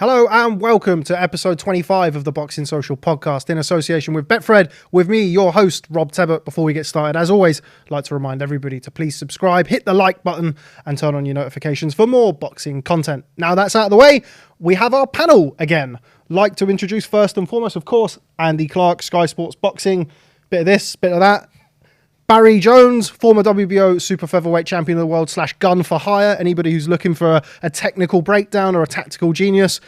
Hello and welcome to episode 25 of the Boxing Social podcast in association with Betfred, with me, your host, Rob Tebbutt. Before we get started, as always, I'd like to remind everybody to please subscribe, hit the like button and turn on your notifications for more boxing content. Now that's out of the way, we have our panel again. Like to introduce first and foremost, of course, Andy Clarke, Sky Sports Boxing, bit of this, bit of that. Barry Jones, former WBO super-featherweight champion of the world / gun for hire. Anybody who's looking for a technical breakdown or a tactical genius,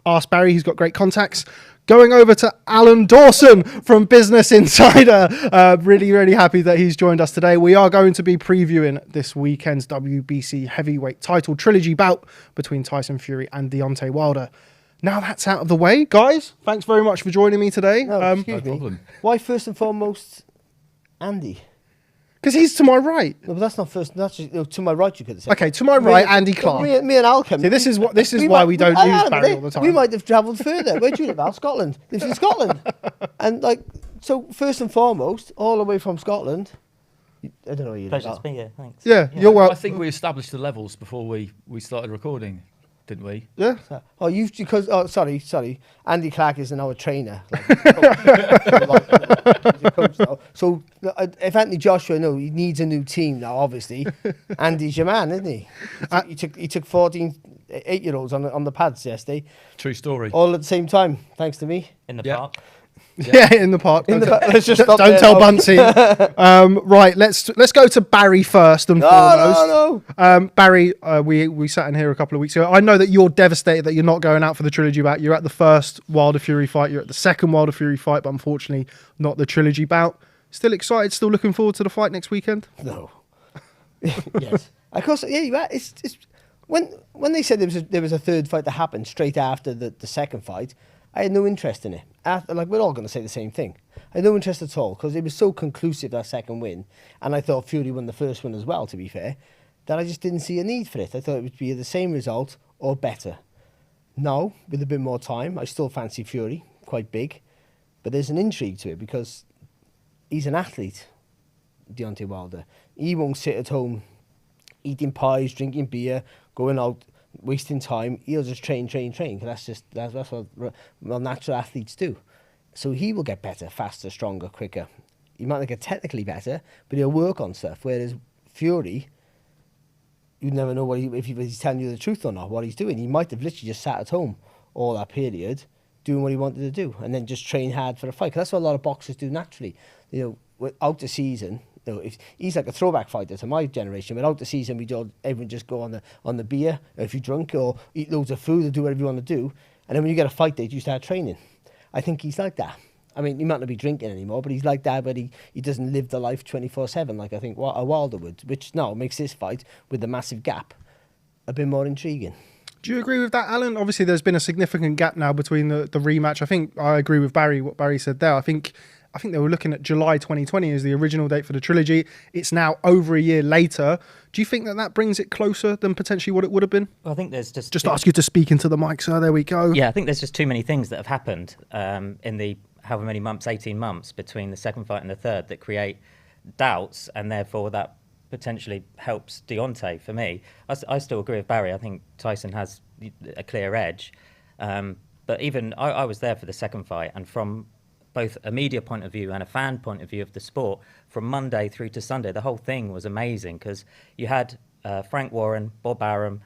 ask Barry, he's got great contacts. Going over to Alan Dawson from Business Insider. Really happy that he's joined us today. We are going to be previewing this weekend's WBC heavyweight title trilogy bout between Tyson Fury and Deontay Wilder. Now that's out of the way, guys, thanks very much for joining me today. No problem. Why first and foremost Andy? Because he's to my right. No, but that's not first. That's just, to my right. You could say. Okay, to my right, Andy Clarke. Me and Al come. See, this is why we don't use Barry all the time. We might have travelled further. Where do you live, Al? Scotland. Lives in Scotland. And so first and foremost, all the way from Scotland. I don't know where you live. Pleasure to be here. Thanks. Yeah, you're welcome. I think we established the levels before we started recording, didn't we? Yeah. Sorry. Andy Clarke is our trainer. Coach now. So if Anthony Joshua, he needs a new team now. Obviously, Andy's your man, isn't he? He took 14 8-year-olds on the pads yesterday. True story. All at the same time, thanks to me. In the park. Yeah, in the park. Let's just stop. Don't tell Bunty. Right, let's go to Barry first and foremost. No. Barry, we sat in here a couple of weeks ago. I know that you're devastated that you're not going out for the trilogy bout. You're at the first Wilder Fury fight. You're at the second Wilder Fury fight, but unfortunately not the trilogy bout. Still excited? Still looking forward to the fight next weekend? No. Yes. Of course. Yeah. It's when they said there was a third fight that happened straight after the second fight, I had no interest in it. We're all going to say the same thing. I had no interest at all because it was so conclusive, that second win. And I thought Fury won the first one as well, to be fair, that I just didn't see a need for it. I thought it would be the same result or better. Now, with a bit more time, I still fancy Fury, quite big. But there's an intrigue to it because he's an athlete, Deontay Wilder. He won't sit at home eating pies, drinking beer, going out, wasting time. He'll just train. Cause that's what natural athletes do. So he will get better, faster, stronger, quicker. He might not get technically better, but he'll work on stuff. Whereas Fury, you never know if he's telling you the truth or not, what he's doing. He might have literally just sat at home all that period, doing what he wanted to do, and then just train hard for a fight. Cause that's what a lot of boxers do naturally. Without the season. If he's like a throwback fighter to my generation. Without the season, everyone just go on the beer, or if you're drunk, or eat loads of food, or do whatever you want to do. And then when you get a fight date, you start training. I think he's like that. I mean, he might not be drinking anymore, but he's like that, but he doesn't live the life 24/7 like I think a Wilder would, which now makes this fight, with the massive gap, a bit more intriguing. Do you agree with that, Alan? Obviously, there's been a significant gap now between the rematch. I think I agree with Barry, what Barry said there. I think they were looking at July 2020 as the original date for the trilogy. It's now over a year later. Do you think that brings it closer than potentially what it would have been? Well, I think there's just ask you to speak into the mic, sir. There we go. Yeah, I think there's just too many things that have happened in the however many months, 18 months between the second fight and the third that create doubts, and therefore that potentially helps Deontay. For me, I still agree with Barry. I think Tyson has a clear edge, but even I was there for the second fight, and from both a media point of view and a fan point of view of the sport, from Monday through to Sunday, the whole thing was amazing because you had Frank Warren, Bob Arum,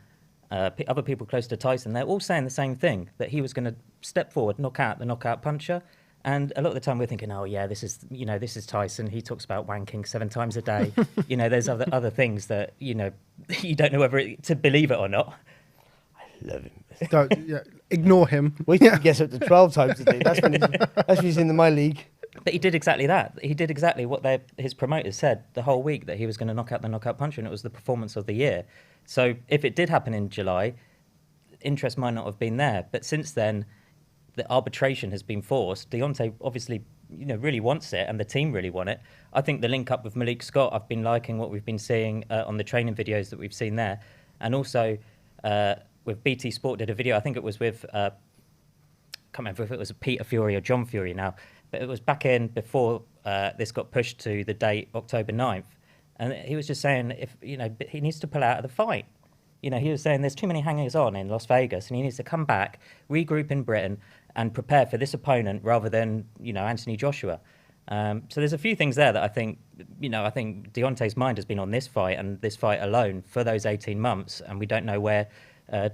other people close to Tyson. They're all saying the same thing, that he was going to step forward, knock out the knockout puncher. And a lot of the time we're thinking, oh yeah, this is Tyson. He talks about wanking 7 times a day. There's other things that, you don't know whether to believe it or not. I love him. Ignore him. Wait till he gets up to 12 times a day. That's when he's in my league. But he did exactly that. He did exactly what his promoters said the whole week, that he was going to knock out the knockout puncher, and it was the performance of the year. So if it did happen in July, interest might not have been there. But since then, the arbitration has been forced. Deontay obviously, really wants it, and the team really want it. I think the link up with Malik Scott, I've been liking what we've been seeing on the training videos that we've seen there. And also with BT Sport did a video, I think it was with, can't remember if it was Peter Fury or John Fury now, but it was back in before this got pushed to the date October 9th. And he was just saying, if he needs to pull out of the fight. he was saying there's too many hangers on in Las Vegas, and he needs to come back, regroup in Britain, and prepare for this opponent rather than Anthony Joshua. So there's a few things there that I think Deontay's mind has been on this fight and this fight alone for those 18 months, and we don't know where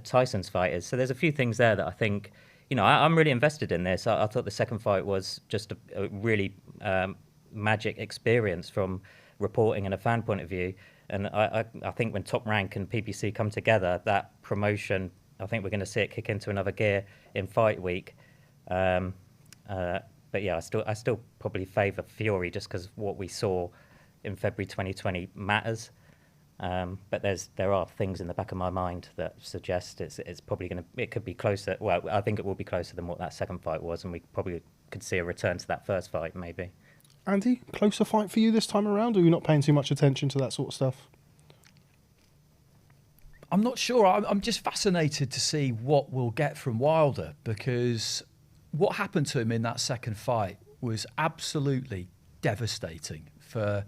Tyson's fight is. So there's a few things there that I think, I'm really invested in this. I thought the second fight was just a really magic experience from reporting and a fan point of view. And I think when Top Rank and PPC come together, that promotion, I think we're going to see it kick into another gear in fight week. But yeah, I still probably favour Fury just because what we saw in February 2020 matters. But there are things in the back of my mind that suggest it's probably it could be closer. Well, I think it will be closer than what that second fight was, and we probably could see a return to that first fight maybe. Andy, closer fight for you this time around, or are you not paying too much attention to that sort of stuff? I'm not sure. I'm just fascinated to see what we'll get from Wilder, because what happened to him in that second fight was absolutely devastating for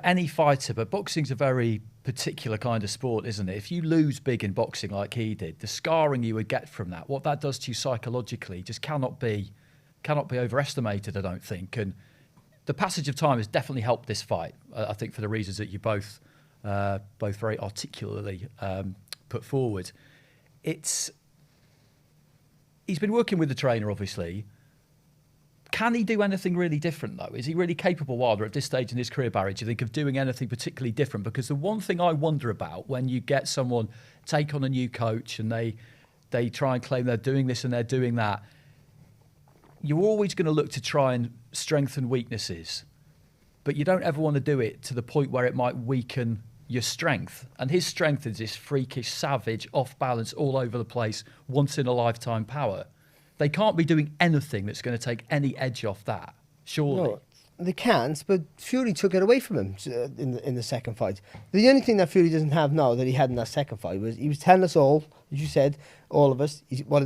any fighter. But boxing's a very particular kind of sport, isn't it? If you lose big in boxing like he did, the scarring you would get from that, what that does to you psychologically, just cannot be overestimated, I don't think. And the passage of time has definitely helped this fight, I think, for the reasons that you both very articulately put forward. He's been working with the trainer, obviously. Can he do anything really different, though? Is he really capable, Wilder, at this stage in his career, Barry, do you think, of doing anything particularly different? Because the one thing I wonder about when you get someone take on a new coach and they try and claim they're doing this and they're doing that, you're always going to look to try and strengthen weaknesses, but you don't ever want to do it to the point where it might weaken your strength. And his strength is this freakish, savage, off balance, all over the place, once in a lifetime power. They can't be doing anything that's going to take any edge off that, surely. No, they can't, but Fury took it away from him in the second fight. The only thing that Fury doesn't have now that he had in that second fight was he was telling us all, as you said, all of us, what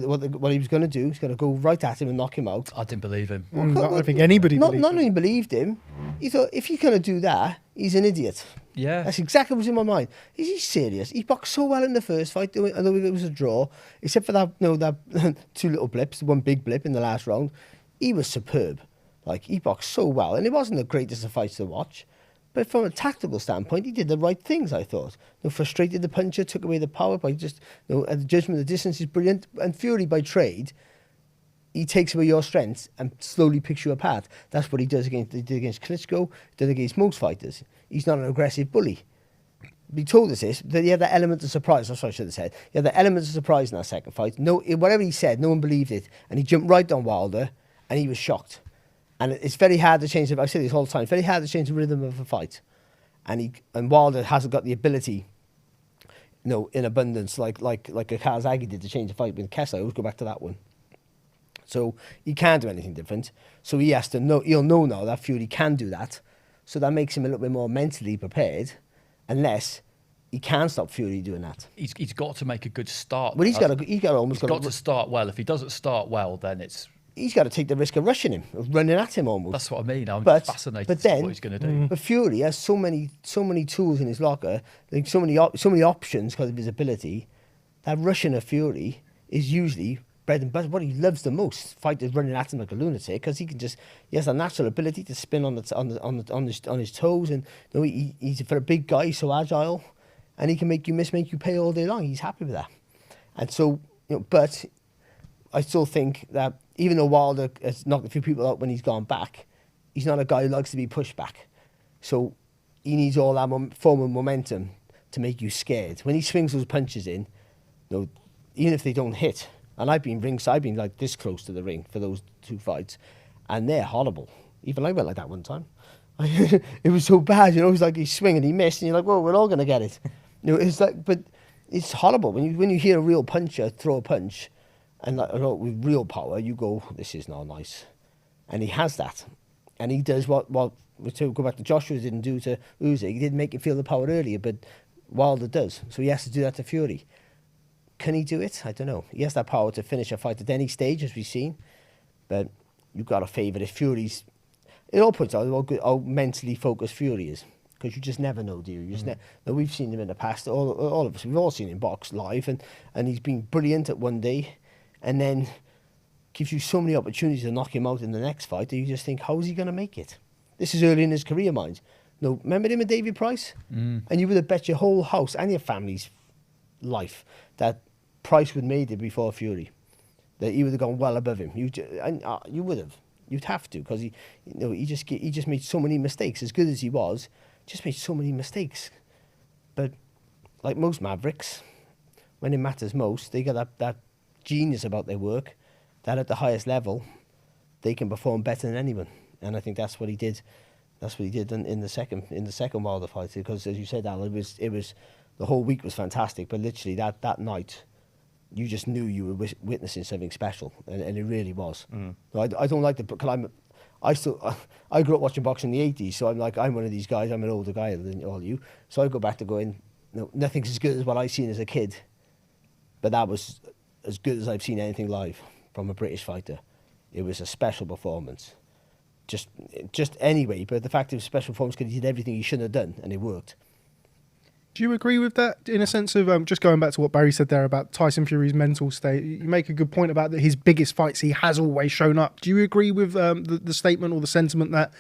he was going to do. He's going to go right at him and knock him out. I didn't believe him. I don't think anybody believed Not only believed him, he thought, if he's going to do that, he's an idiot. Yeah. That's exactly what was in my mind. Is he serious? He boxed so well in the first fight, although it was a draw, except for that two little blips, one big blip in the last round. He was superb. Like, he boxed so well, and it wasn't the greatest of fights to watch. But from a tactical standpoint, he did the right things, I thought. Frustrated the puncher, took away the power by just, the judgment of the distance is brilliant. And Fury, by trade, he takes away your strengths and slowly picks you apart. That's what he does against Klitschko, does against most fighters. He's not an aggressive bully. He told us this, that he had that element of surprise. That's what I should have said. He had that element of surprise in that second fight. Whatever he said, no one believed it. And he jumped right on Wilder, and he was shocked. And it's very hard to change, I say this all the time, it's very hard to change the rhythm of a fight. And Wilder hasn't got the ability, in abundance, like a Kazagi did to change the fight with Kessler. I always go back to that one. So he can't do anything different. So he has to know, he'll know now that Fury can do that. So that makes him a little bit more mentally prepared, unless he can stop Fury doing that. He's got to make a good start. Well, he's got to start well. If he doesn't start well, then he's got to take the risk of rushing him, of running at him almost. That's what I mean. I'm fascinated to see what he's going to do. But Fury has so many tools in his locker, like so many options because of his ability. That rushing of Fury is usually bread and butter. What he loves the most, fighters running at him like a lunatic, because he has a natural ability to spin on his toes, and he's for a big guy, he's so agile, and he can make you miss, make you pay all day long. He's happy with that, and so but I still think that even though Wilder has knocked a few people out when he's gone back, he's not a guy who likes to be pushed back. So he needs all that form of momentum to make you scared. When he swings those punches in, even if they don't hit, and I've been like this close to the ring for those two fights, and they're horrible. Even I went like that one time. It was so bad, it's like he's swinging, he missed, and you're like, well, we're all going to get it. It's like, but it's horrible. When you hear a real puncher throw a punch, and with real power, you go, this is not nice. And he has that. And he does what to go back to Joshua didn't do to Usyk. He didn't make him feel the power earlier, but Wilder does. So he has to do that to Fury. Can he do it? I don't know. He has that power to finish a fight at any stage, as we've seen. But you've got to favour if Fury's... It all points out how mentally focused Fury is. because you just never know, do you? You just now, we've seen him in the past, all of us, we've all seen him box live, and he's been brilliant at one day, and then gives you so many opportunities to knock him out in the next fight that you just think, how is he going to make it? This is early in his career, mind. No, remember him and David Price? And you would have bet your whole house and your family's life that Price would have made it before Fury, that he would have gone well above him. You would have. You'd have to, because he just made so many mistakes. As good as he was, just made so many mistakes. But like most mavericks, when it matters most, they got that genius about their work, that at the highest level, they can perform better than anyone. And I think that's what he did. That's what he did in the second Wilder fight. Because as you said, Alan, it was the whole week was fantastic, but literally that night, you just knew you were witnessing something special, and it really was. No, I don't like I grew up watching boxing in the 80s, so I'm one of these guys. I'm an older guy than all you, so I go back to going, no, nothing's as good as what I seen as a kid, but that was as good as I've seen anything live from a British fighter. It was a special performance, just anyway. But the fact it was a special performance because he did everything he shouldn't have done, and it worked. Do you agree with that in a sense of just going back to what Barry said there about Tyson Fury's mental state? You make a good point about that his biggest fights, he has always shown up. Do you agree with the statement or the sentiment that,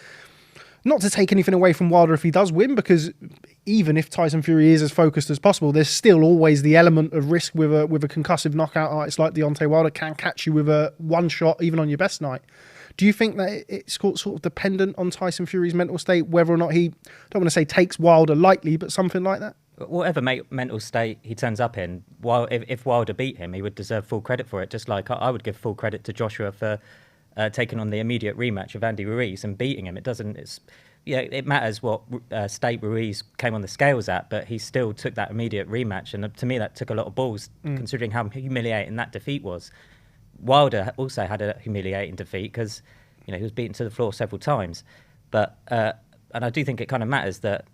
not to take anything away from Wilder if he does win, because even if Tyson Fury is as focused as possible, there's still always the element of risk with a concussive knockout artist like Deontay Wilder can catch you with a one shot even on your best night. Do you think that it's sort of dependent on Tyson Fury's mental state, whether or not he, don't want to say takes Wilder lightly, but something like that? Whatever mental state he turns up in, if Wilder beat him, he would deserve full credit for it. Just like I would give full credit to Joshua for taking on the immediate rematch of Andy Ruiz and beating him. It matters what state Ruiz came on the scales at, but he still took that immediate rematch, and to me that took a lot of balls, considering how humiliating that defeat was. Wilder also had a humiliating defeat because he was beaten to the floor several times, but and I do think it kind of matters that.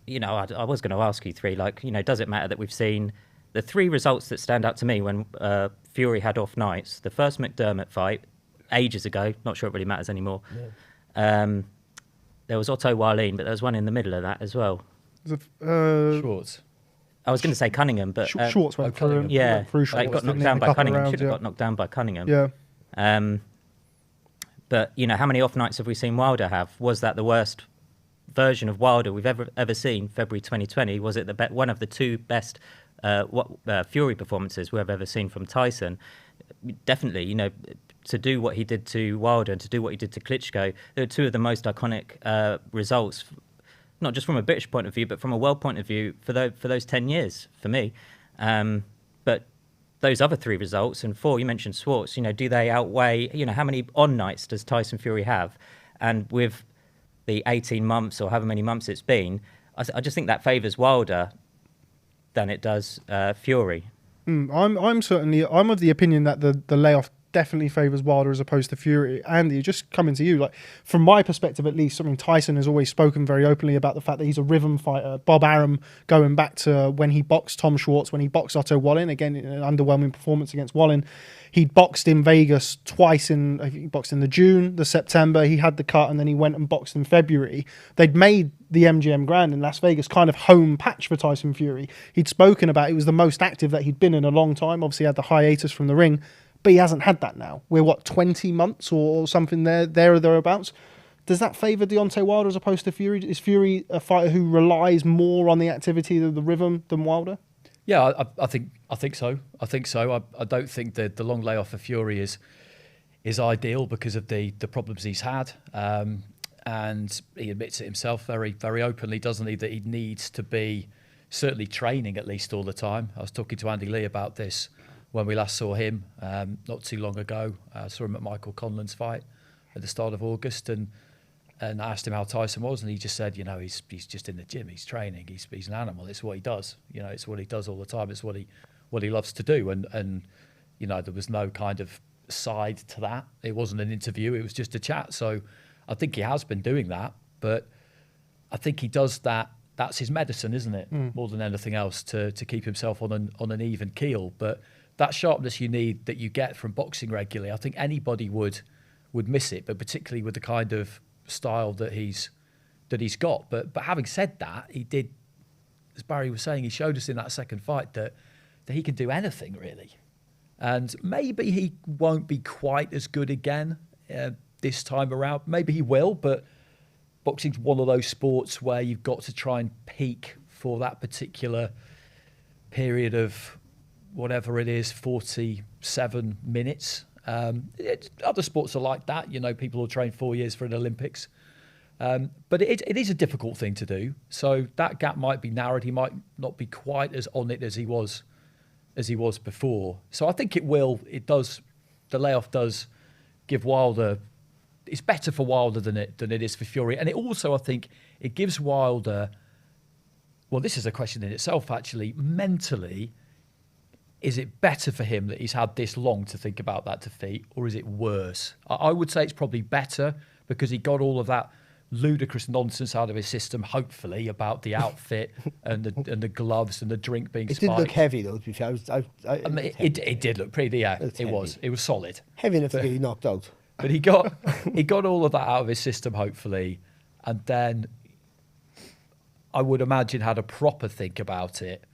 I was going to ask you three, does it matter that we've seen the three results that stand out to me when Fury had off nights? The first McDermott fight, ages ago, not sure it really matters anymore. Yeah. There was Otto Wallin, but there was one in the middle of that as well. Schwartz. I was going to say Cunningham, but... Schwartz went through him. Yeah, got knocked down by Cunningham. Should have got knocked down by Cunningham. Yeah. But, how many off nights have we seen Wilder have? Was that the worst version of Wilder we've ever seen? February 2020, was it one of the two best Fury performances we've ever seen from Tyson? Definitely, to do what he did to Wilder and to do what he did to Klitschko, they were two of the most iconic results, not just from a British point of view, but from a world point of view for those 10 years for me. But those other three results, and four, you mentioned Schwartz, do they outweigh, how many on nights does Tyson Fury have? And with the 18 months or however many months it's been, I just think that favours Wilder than it does Fury. I'm of the opinion that the layoff definitely favours Wilder as opposed to Fury. Andy, just coming to you, from my perspective at least, Tyson has always spoken very openly about the fact that he's a rhythm fighter. Bob Arum, going back to when he boxed Tom Schwartz, when he boxed Otto Wallin, again, an underwhelming performance against Wallin. He'd boxed in Vegas twice he boxed in the June, the September, he had the cut, and then he went and boxed in February. They'd made the MGM Grand in Las Vegas kind of home patch for Tyson Fury. He'd spoken about it was the most active that he'd been in a long time. Obviously had the hiatus from the ring, but he hasn't had that now. We're 20 months or something there or thereabouts. Does that favour Deontay Wilder as opposed to Fury? Is Fury a fighter who relies more on the activity of the rhythm than Wilder? Yeah, I think so. I don't think that the long layoff for Fury is ideal because of the problems he's had. And he admits it himself very, very openly, doesn't he, that he needs to be certainly training at least all the time. I was talking to Andy Lee about this when we last saw him not too long ago. I saw him at Michael Conlan's fight at the start of August, and I asked him how Tyson was, and he just said, he's just in the gym, he's training, he's an animal. It's what he does. It's what he does all the time. It's what he loves to do. And there was no kind of side to that. It wasn't an interview. It was just a chat. So I think he has been doing that, but I think he does that. That's his medicine, isn't it? More than anything else, to keep himself on an even keel. But that sharpness you need, that you get from boxing regularly, I think anybody would miss it, but particularly with the kind of style that he's he's got. But having said that, he did, as Barry was saying, he showed us in that second fight that he can do anything really. And maybe he won't be quite as good again this time around. Maybe he will, but boxing's one of those sports where you've got to try and peak for that particular period of whatever it is, 47 minutes. Other sports are like that. You know, people will train 4 years for an Olympics. But it is a difficult thing to do. So that gap might be narrowed. He might not be quite as on it as he was before. So I think the layoff does give Wilder, it's better for Wilder than it is for Fury. And it also, I think, it gives Wilder, well, this is a question in itself actually, mentally, is it better for him that he's had this long to think about that defeat, or is it worse? I would say it's probably better because he got all of that ludicrous nonsense out of his system, hopefully, about the outfit and the gloves and the drink being spiked. It did look heavy, though, to be fair. It did look pretty, yeah. It was solid. Heavy enough to get you knocked out. But he got all of that out of his system, hopefully, and then I would imagine had a proper think about it,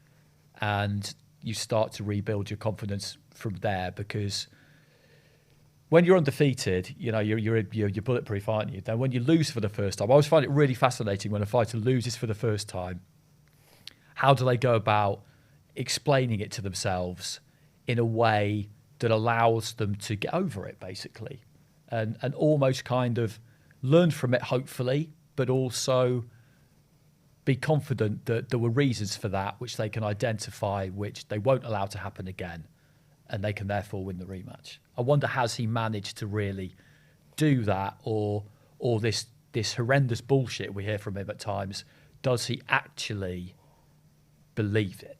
and you start to rebuild your confidence from there, because when you're undefeated, you know, you're bulletproof, aren't you? Then when you lose for the first time, I always find it really fascinating when a fighter loses for the first time. How do they go about explaining it to themselves in a way that allows them to get over it, basically, and almost kind of learn from it, hopefully, but also be confident that there were reasons for that which they can identify, which they won't allow to happen again, and they can therefore win the rematch. I wonder, has he managed to really do that, or this horrendous bullshit we hear from him at times, does he actually believe it?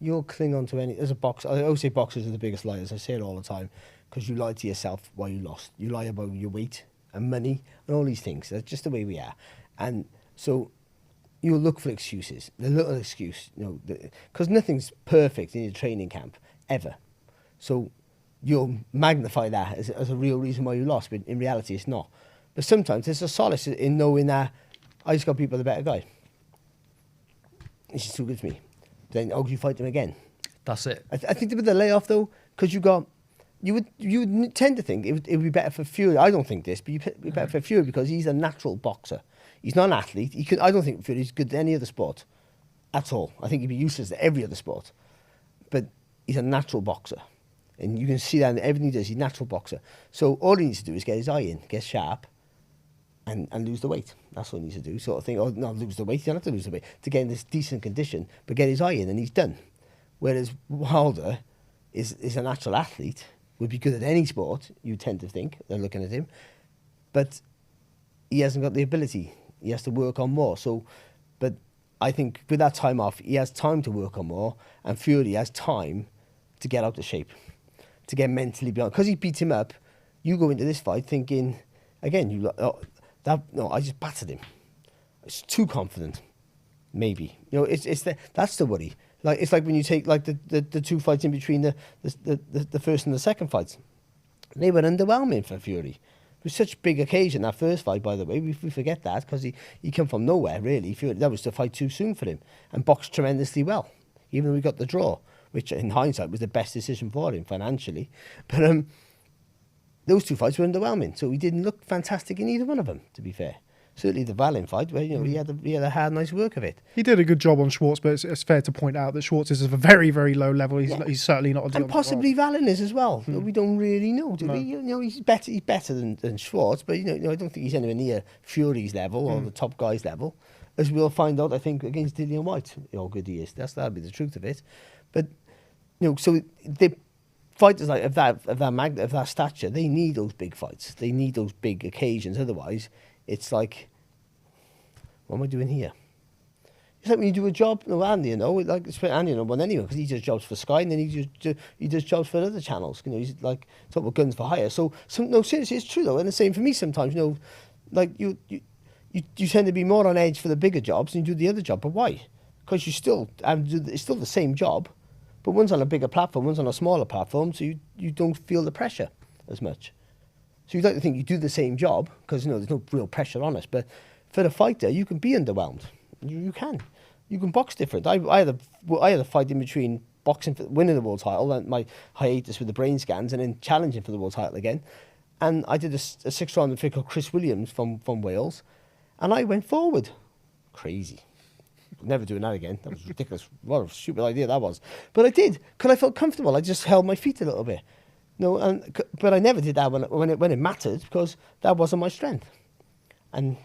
You'll cling on to any, as a boxer, I always say boxers are the biggest liars, I say it all the time, because you lie to yourself while you lost. You lie about your weight and money and all these things. That's just the way we are. And so you'll look for excuses, the little excuse, you know, because nothing's perfect in your training camp, ever. So you'll magnify that as a real reason why you lost, but in reality it's not. But sometimes there's a solace in knowing that I just got people the better guy. It's just too good for me. Then, you fight them again. That's it. I think with the layoff, though, because you would tend to think it would be better for Fury. I don't think this, but it'd be better for Fury because he's a natural boxer. He's not an athlete. I don't think Fury's good at any other sport at all. I think he'd be useless at every other sport. But he's a natural boxer. And you can see that in everything he does. He's a natural boxer. So all he needs to do is get his eye in, get sharp, and lose the weight. That's what he needs to do. Sort of thing. Oh, no, lose the weight. You don't have to lose the weight to get in this decent condition, but get his eye in, and he's done. Whereas Wilder is a natural athlete, would be good at any sport, you tend to think, they're looking at him. But he hasn't got the ability. He has to work on more. So, but I think with that time off, he has time to work on more, and Fury has time to get out of shape, to get mentally beyond. Because he beat him up, you go into this fight thinking, again, I just battered him. It's too confident, maybe. You know, that's the worry. Like it's like when you take like the two fights in between the first and the second fights, they were underwhelming for Fury. It was such a big occasion, that first fight, by the way. We forget that because he came from nowhere, really. Fury, that was to fight too soon for him, and boxed tremendously well, even though we got the draw, which in hindsight was the best decision for him financially. But those two fights were underwhelming, so he didn't look fantastic in either one of them, to be fair. Certainly the Valin fight, where he had a hard, nice work of it. He did a good job on Schwartz, but it's fair to point out that Schwartz is of a very, very low level. He's certainly not a Deontay. And possibly Valin is as well. We don't really know, do we? You know, he's better than Schwartz, but I don't think he's anywhere near Fury's level or the top guy's level, as we'll find out, I think, against Dillian White, how good he is. That'll be the truth of it. But so the fighters like of that stature, they need those big fights. They need those big occasions. Otherwise, it's like, what am I doing here? It's like when you do a job, Andy, Andy won anyway because he does jobs for Sky, and then he does jobs for other channels. He's like talking about guns for hire. So seriously, it's true though, and the same for me sometimes. Like you tend to be more on edge for the bigger jobs and you do the other job. But why? Because it's still the same job, but one's on a bigger platform, one's on a smaller platform, so you don't feel the pressure as much. So you'd like to think you do the same job because there's no real pressure on us. But for a fighter, you can be underwhelmed. You can. You can box different. I had a fight in between boxing for winning the world title and my hiatus with the brain scans, and then challenging for the world title again. And I did a 6-round fight called Chris Williams from Wales, and I went forward. Crazy. Never doing that again. That was ridiculous. What a stupid idea that was. But I did, because I felt comfortable. I just held my feet a little bit. No, but I never did that when it mattered, because that wasn't my strength. And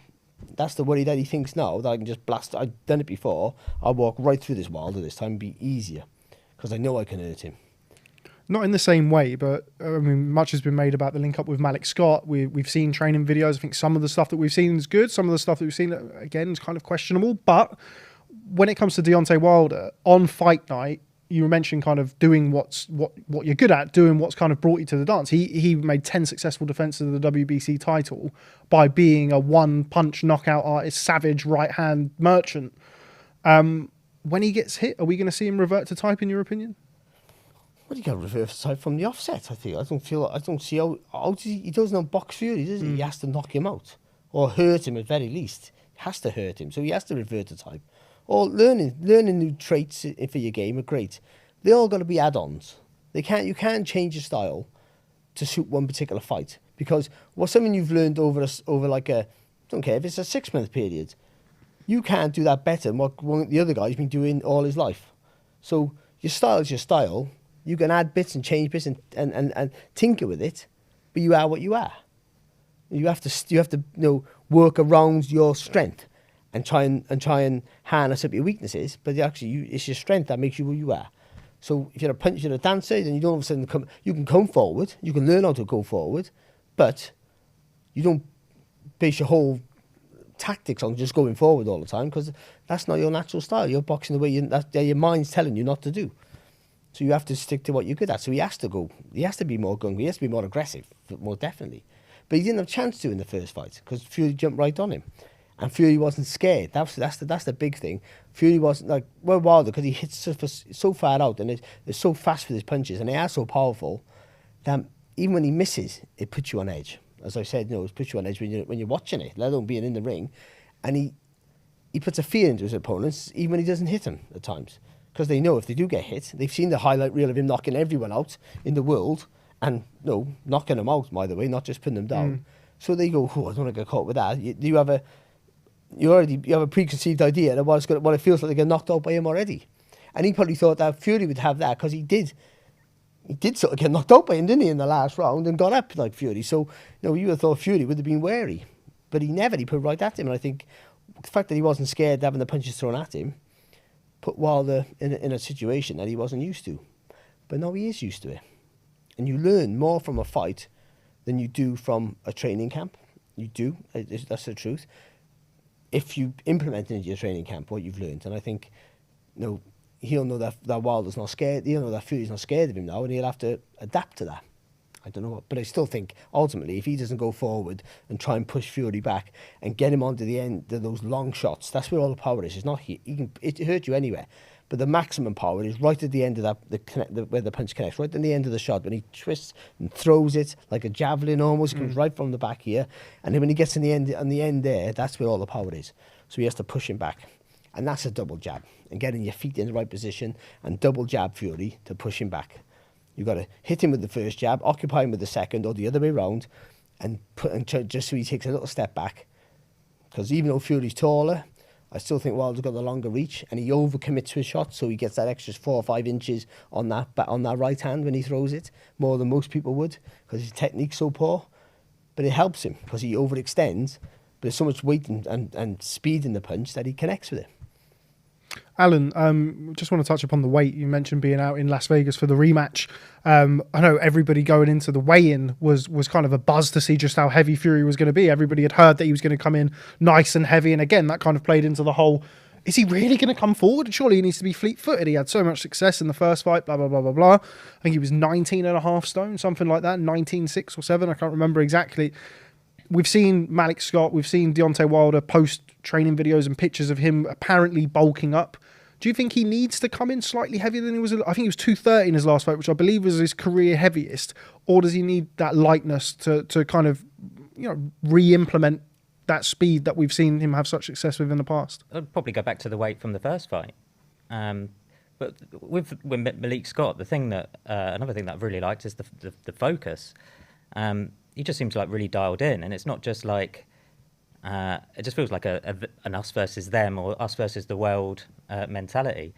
that's the worry that he thinks now, that I can just blast. I've done it before. I'll walk right through this Wilder this time and be easier, because I know I can hurt him. Not in the same way, but I mean, much has been made about the link up with Malik Scott. We've seen training videos. I think some of the stuff that we've seen is good. Some of the stuff that we've seen, again, is kind of questionable. But when it comes to Deontay Wilder, on fight night, you mentioned kind of doing what you're good at, doing what's kind of brought you to the dance. He made 10 successful defenses of the WBC title by being a one-punch knockout artist, savage right-hand merchant. When he gets hit, are we going to see him revert to type, in your opinion? Well, he got reverse type from the offset, I think. I don't see how he doesn't have box fury, does he? He has to knock him out, or hurt him at very least. He has to hurt him, so he has to revert to type. Or learning new traits for your game are great. They all got to be add-ons. You can't change your style to suit one particular fight, because what's something you've learned over like I don't care if it's a 6-month period, you can't do that better than what the other guy's been doing all his life. So your style is your style. You can add bits and change bits and tinker with it, but you are what you are. You have to work around your strength and try and harness up your weaknesses. But actually, it's your strength that makes you who you are. So if you're a puncher, you're a dancer, then you don't all of a sudden you can come forward. You can learn how to go forward, but you don't base your whole tactics on just going forward all the time, because that's not your natural style. You're boxing the way your mind's telling you not to do. So you have to stick to what you're good at. So he has to be more gung-ho, he has to be more aggressive, more definitely. But he didn't have a chance to in the first fight, because Fury jumped right on him. And Fury wasn't scared. That's the big thing. Fury wasn't like, well, Wilder, because he hits so far out, and it's so fast with his punches, and they are so powerful, that even when he misses, it puts you on edge. As I said, it puts you on edge when you're watching it, let alone being in the ring. And he puts a fear into his opponents, even when he doesn't hit them at times. Because they know if they do get hit, they've seen the highlight reel of him knocking everyone out in the world, and knocking them out, by the way, not just putting them down. So they go, I don't want to get caught with that. You have a preconceived idea of what it feels like to get knocked out by him already. And he probably thought that Fury would have that, because he did sort of get knocked out by him, didn't he, in the last round, and got up like Fury. So you would have thought Fury would have been wary, but he put right at him. And I think the fact that he wasn't scared of having the punches thrown at him put Wilder in a situation that he wasn't used to. But now he is used to it. And you learn more from a fight than you do from a training camp. You do. That's the truth. If you implement into your training camp what you've learned. And I think he'll know that Wilder's not scared. He'll know that Fury's not scared of him now, and he'll have to adapt to that. I don't know. But I still think, ultimately, if he doesn't go forward and try and push Fury back and get him onto the end of those long shots, that's where all the power is. It's not here. It hurt you anywhere. But the maximum power is right at the end of where the punch connects, right at the end of the shot, when he twists and throws it like a javelin almost, comes right from the back here. And then when he gets on the end there, that's where all the power is. So he has to push him back. And that's a double jab. And getting your feet in the right position and double jab Fury to push him back. You've got to hit him with the first jab, occupy him with the second, or the other way around, and just so he takes a little step back. Because even though Fury's taller, I still think Wilder's got the longer reach, and he overcommits to his shot, so he gets that extra 4 or 5 inches on that right hand when he throws it, more than most people would, because his technique's so poor. But it helps him, because he overextends, but there's so much weight and speed in the punch that he connects with it. Alan, just want to touch upon the weight. You mentioned being out in Las Vegas for the rematch. I know everybody going into the weigh-in was kind of a buzz to see just how heavy Fury was going to be. Everybody had heard that he was going to come in nice and heavy. And again, that kind of played into the whole, is he really going to come forward? Surely he needs to be fleet-footed. He had so much success in the first fight, blah, blah, blah, blah, blah. I think he was 19.5 stone, something like that, 19.6 or 7. I can't remember exactly. We've seen Malik Scott, we've seen Deontay Wilder post training videos and pictures of him apparently bulking up. Do you think he needs to come in slightly heavier than he was? I think he was 230 in his last fight, which I believe was his career heaviest. Or does he need that lightness to kind of, re-implement that speed that we've seen him have such success with in the past? I'd probably go back to the weight from the first fight. But with Malik Scott, the thing that another thing that I've really liked is the focus. He just seems like really dialed in, and it's not just like it just feels like an us versus them or us versus the world mentality.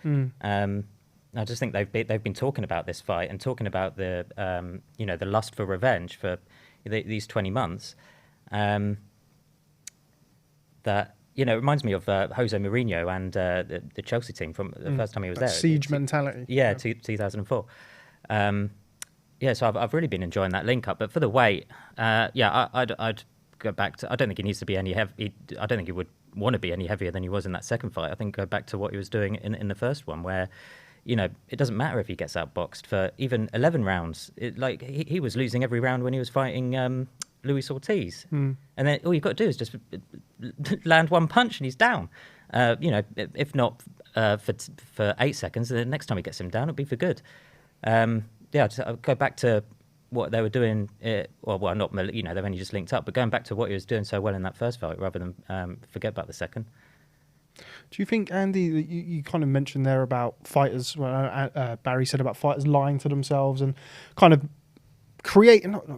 I just think they've been talking about this fight and talking about the the lust for revenge for these 20 months. That it reminds me of Jose Mourinho and the Chelsea team from the first time he was there. Siege mentality. Yeah, 2004. So I've really been enjoying that link up. But for the weight, I'd go back to. I don't think he needs to be any heavy. I don't think he would want to be any heavier than he was in that second fight. I think go back to what he was doing in the first one, where it doesn't matter if he gets outboxed for even 11 rounds. He was losing every round when he was fighting Luis Ortiz, and then all you've got to do is just land one punch and he's down. If not for 8 seconds, the next time he gets him down, it'll be for good. I'll go back to what they were doing. They've only just linked up, but going back to what he was doing so well in that first fight, rather than forget about the second. Do you think, Andy, that you kind of mentioned there about fighters? Barry said about fighters lying to themselves and kind of not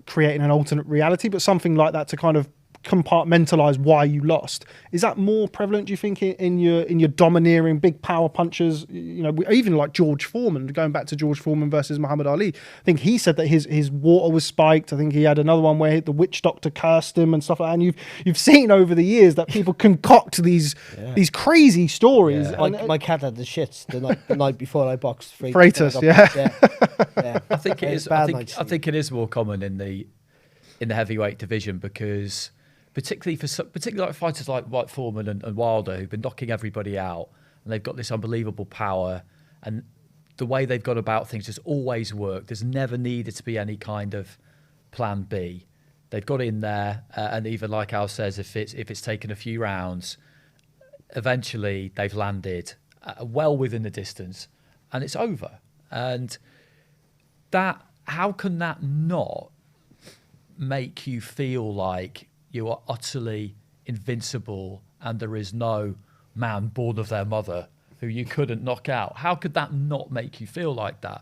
creating an alternate reality, but something like that to kind of compartmentalize why you lost. Is that more prevalent, do you think, in your domineering big power punchers? Even like George Foreman, going back to George Foreman versus Muhammad Ali, I think he said that his water was spiked. I think he had another one where the witch doctor cursed him and stuff like that. And you've seen over the years that people concoct these crazy stories. Yeah. My cat had the shits the night before I boxed Freitas. I think it is. I think it is more common in the heavyweight division, because particularly like fighters like Foreman and Wilder, who've been knocking everybody out, and they've got this unbelievable power, and the way they've gone about things has always worked. There's never needed to be any kind of plan B. They've got in there, and even like Al says, if it's taken a few rounds, eventually they've landed well within the distance, and it's over. And how can that not make you feel like you are utterly invincible and there is no man born of their mother who you couldn't knock out? How could that not make you feel like that?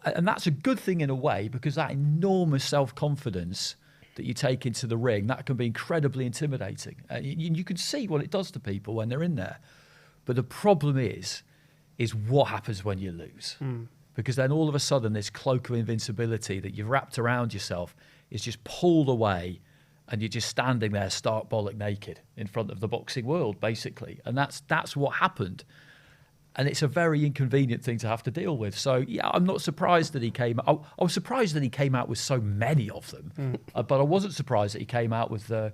And that's a good thing in a way, because that enormous self-confidence that you take into the ring, that can be incredibly intimidating. You can see what it does to people when they're in there. But the problem is what happens when you lose. Because then all of a sudden this cloak of invincibility that you've wrapped around yourself is just pulled away, and you're just standing there stark bollock naked in front of the boxing world, basically. And that's what happened. And it's a very inconvenient thing to have to deal with. So, yeah, I'm not surprised that he came out. I was surprised that he came out with so many of them. But I wasn't surprised that he came out with the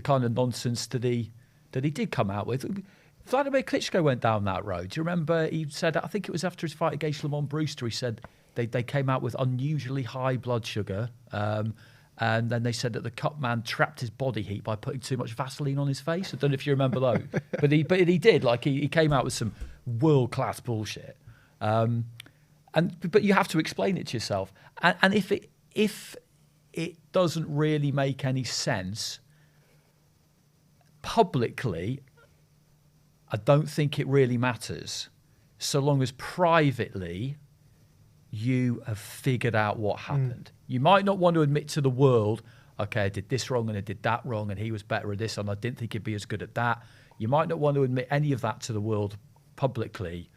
kind of nonsense that he did come out with. Vladimir Klitschko went down that road. Do you remember he said, I think it was after his fight against Lamont Brewster, he said they came out with unusually high blood sugar. And then they said that the cut man trapped his body heat by putting too much Vaseline on his face. I don't know if you remember those. but he did. Like he came out with some world-class bullshit. But you have to explain it to yourself. And if it doesn't really make any sense publicly, I don't think it really matters, so long as privately you have figured out what happened. You might not want to admit to the world, okay, I did this wrong and I did that wrong and he was better at this and I didn't think he'd be as good at that. You might not want to admit any of that to the world publicly,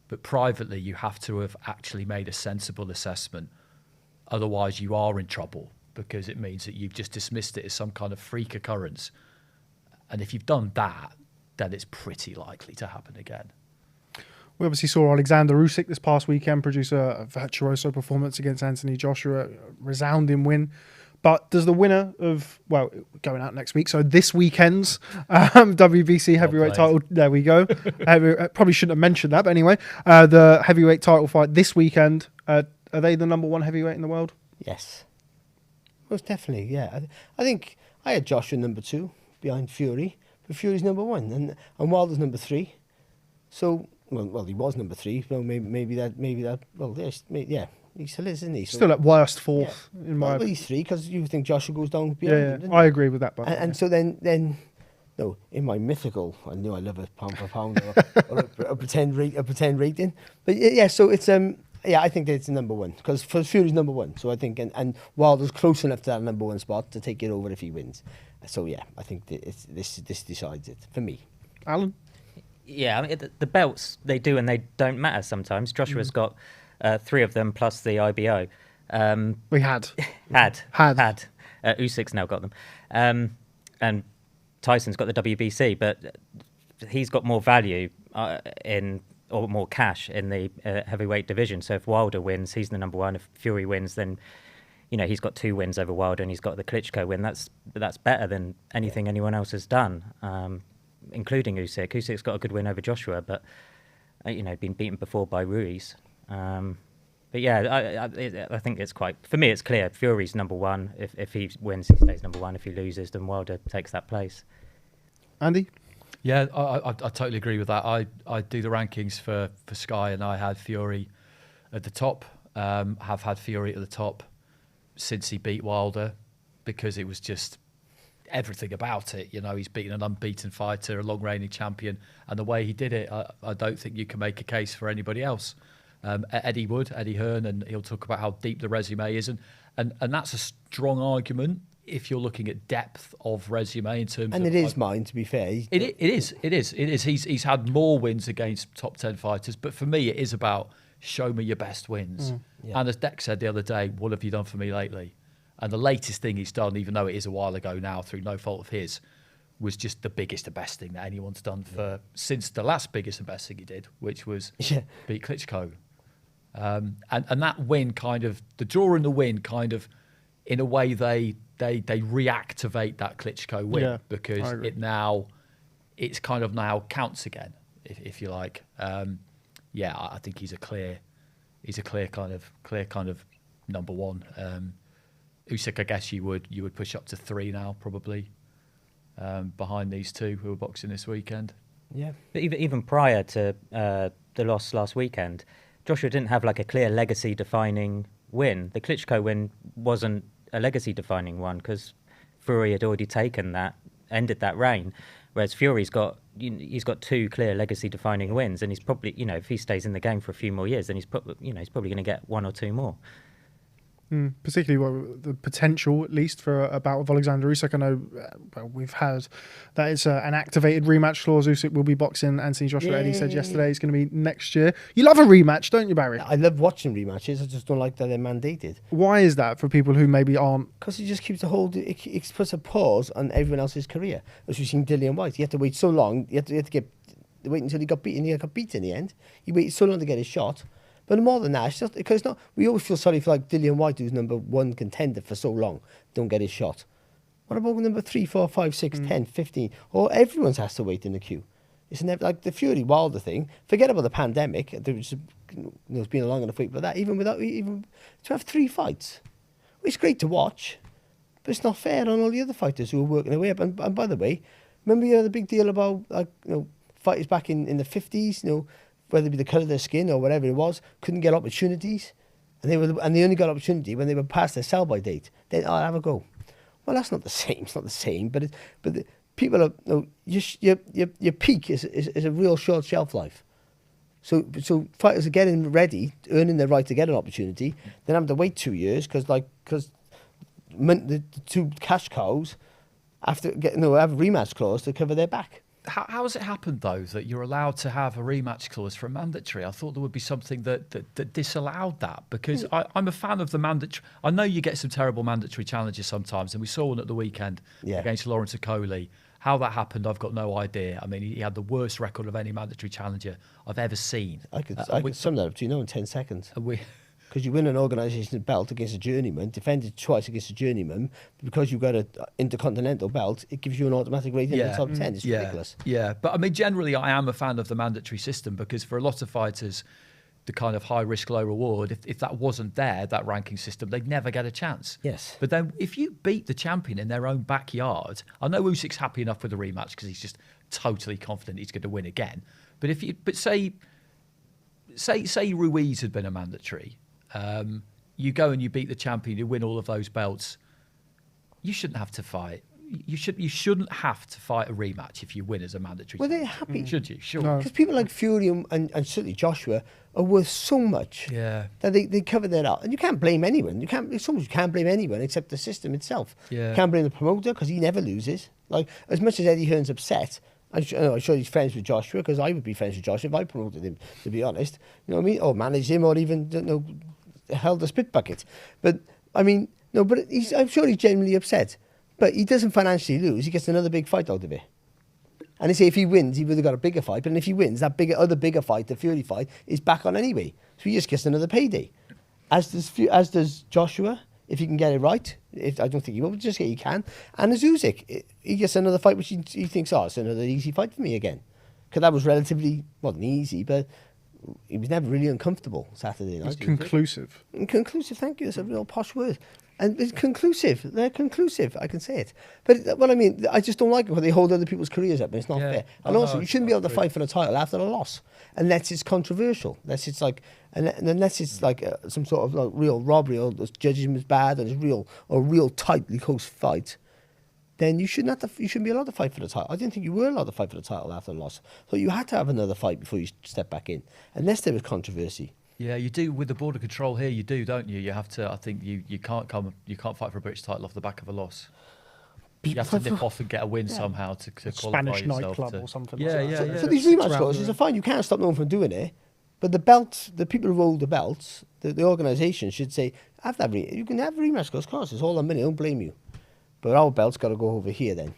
but privately you have to have actually made a sensible assessment. Otherwise you are in trouble, because it means that you've just dismissed it as some kind of freak occurrence. And if you've done that, then it's pretty likely to happen again. We obviously saw Alexander Usyk this past weekend produce a virtuoso performance against Anthony Joshua, a resounding win. But does the winner of, going out next week, so this weekend's WBC heavyweight title, there we go. Probably shouldn't have mentioned that, but anyway, the heavyweight title fight this weekend, are they the number one heavyweight in the world? Yes. Most definitely, yeah. I think I had Joshua number 2 behind Fury, but Fury's number 1 and Wilder's number 3. So... Well, he was number 3. So maybe that. Well, yes, yeah. He still is, isn't he? So, Still at worst fourth in my. well, he's 3 because you think Joshua goes down Yeah, behind yeah. him. Didn't I you? agree with that. But And so then, no, in my mythical, I know I love a pound for pound or a pretend rating, but yeah. So it's yeah, I think that it's number 1 because Fury's number 1. So I think and Wilder's close enough to that number 1 spot to take it over if he wins. So yeah, I think that this decides it for me. Alan. Yeah, I mean, the belts, they do and they don't matter sometimes. Joshua's got 3 of them plus the IBO. We had. Usyk's now got them. And Tyson's got the WBC, but he's got more value or more cash in the heavyweight division. So if Wilder wins, he's the number 1. If Fury wins, then he's got 2 wins over Wilder, and he's got the Klitschko win. That's better than anything anyone else has done, including Usyk. Usyk's got a good win over Joshua, but been beaten before by Ruiz. But yeah, I think it's for me, it's clear. Fury's number 1. If he wins, he stays number 1. If he loses, then Wilder takes that place. Andy? Yeah, I totally agree with that. I do the rankings for Sky, and I had Fury at the top. Have had Fury at the top since he beat Wilder, because it was just everything about it. He's beaten an unbeaten fighter, a long-reigning champion, and the way he did it, I don't think you can make a case for anybody else. Eddie Hearn, and he'll talk about how deep the resume is, and that's a strong argument if you're looking at depth of resume in terms. And of, it is mine, to be fair. It is. He's had more wins against top 10 fighters, but for me, it is about show me your best wins. Yeah. And as Deck said the other day, what have you done for me lately? And the latest thing he's done, even though it is a while ago now, through no fault of his, was just the biggest and best thing that anyone's done since the last biggest and best thing he did, which was beat Klitschko. And that win the draw and the win in a way they reactivate that Klitschko win, because it's now counts again, if you like. I think he's a clear kind of number 1. Usyk, I guess you would push up to 3 now, probably, behind these 2 who are boxing this weekend. Yeah. But even prior to the loss last weekend, Joshua didn't have like a clear legacy-defining win. The Klitschko win wasn't a legacy-defining one because Fury had already taken that, ended that reign. Whereas Fury's got 2 clear legacy-defining wins, and he's probably, if he stays in the game for a few more years, then he's probably going to get 1 or 2 more. Particularly the potential, at least, for a bout of Alexander Usyk. I know we've had that it's an activated rematch clause. Usyk will be boxing Anthony Joshua. Eddie said yesterday it's going to be next year. You love a rematch, don't you, Barry? I love watching rematches. I just don't like that they're mandated. Why is that for people who maybe aren't? Because it just keeps it puts a pause on everyone else's career. As we've seen Dillian White. You have to wait so long. You have to wait until he got beaten. He got beaten in the end. He waited so long to get his shot. But more than that, it's just because we always feel sorry for like Dillian White, who's number 1 contender for so long, don't get his shot. What about number 3, 4, 5, 6, 10, 15? Or everyone's has to wait in the queue. It's like the Fury Wilder thing. Forget about the pandemic. There's been a long enough wait for that. Even to have 3 fights, it's great to watch, but it's not fair on all the other fighters who are working their way up. And by the way, remember the big deal about fighters back in the 50s, whether it be the colour of their skin or whatever it was, couldn't get opportunities, and they only got opportunity when they were past their sell-by date. Then I'll have a go. Well, that's not the same. It's not the same. But people are your peak is a real short shelf life. So fighters are getting ready, earning their right to get an opportunity, then having to wait 2 years because the 2 cash cows have a rematch clause to cover their back. How has it happened, though, that you're allowed to have a rematch clause for a mandatory? I thought there would be something that disallowed that, because I'm a fan of the mandatory. I know you get some terrible mandatory challenges sometimes, and we saw one at the weekend against Lawrence Okoli. How that happened, I've got no idea. I mean, he had the worst record of any mandatory challenger I've ever seen. I could sum that up to in 10 seconds. Because you win an organisation belt against a journeyman, defended twice against a journeyman, because you've got an intercontinental belt, it gives you an automatic rating in the top 10. It's ridiculous. Yeah, but I mean, generally, I am a fan of the mandatory system, because for a lot of fighters, the kind of high risk, low reward, if that wasn't there, that ranking system, they'd never get a chance. Yes. But then if you beat the champion in their own backyard, I know Usyk's happy enough with the rematch because he's just totally confident he's going to win again. But say Ruiz had been a mandatory, You go and you beat the champion, you win all of those belts. You shouldn't have to fight. You shouldn't have to fight a rematch if you win as a mandatory. Well, they're champion. happy. Should you? Sure. No. Because people like Fury and certainly Joshua are worth so much Yeah. that they cover that up. And you can't blame anyone. You can't blame anyone except the system itself. Yeah. You can't blame the promoter because he never loses. Like, as much as Eddie Hearn's upset, I'm sure he's friends with Joshua, because I would be friends with Joshua if I promoted him, to be honest. You know what I mean? Or managed him, or even, held a spit bucket. But, I mean, no, but I'm sure he's genuinely upset. But he doesn't financially lose. He gets another big fight out of it. And they say if he wins, he would have got a bigger fight. But if he wins, that other bigger fight, the Fury fight, is back on anyway. So he just gets another payday. As does Joshua, if he can get it right. I don't think he will, but just he can. And as Usyk, he gets another fight which he thinks, it's another easy fight for me again. Because that was relatively, wasn't easy, but he was never really uncomfortable Saturday night. It's conclusive. Conclusive, thank you. That's a real posh word. And it's conclusive. They're conclusive. I can say it. But what I mean, I just don't like it when they hold other people's careers up. And it's not fair. And also, you shouldn't be able to fight for the title after a loss, unless it's controversial. Unless it's like, some sort of like real robbery, or the judging was bad, and it's real tightly close fight. Then you shouldn't be allowed to fight for the title. I didn't think you were allowed to fight for the title after a loss. So you had to have another fight before you step back in, unless there was controversy. Yeah, you do with the border control here. You do, don't you? You have to. I think you can't fight for a British title off the back of a loss. You have to nip off and get a win somehow to qualify Spanish yourself. nightclub or something. Yeah, like that. yeah. So these rematch clauses are fine. You can't stop no one from doing it. But the people who hold the belts, the organisation should say, you can have rematch clause. Of course, it's all on money. I don't blame you. But our belt's got to go over here then.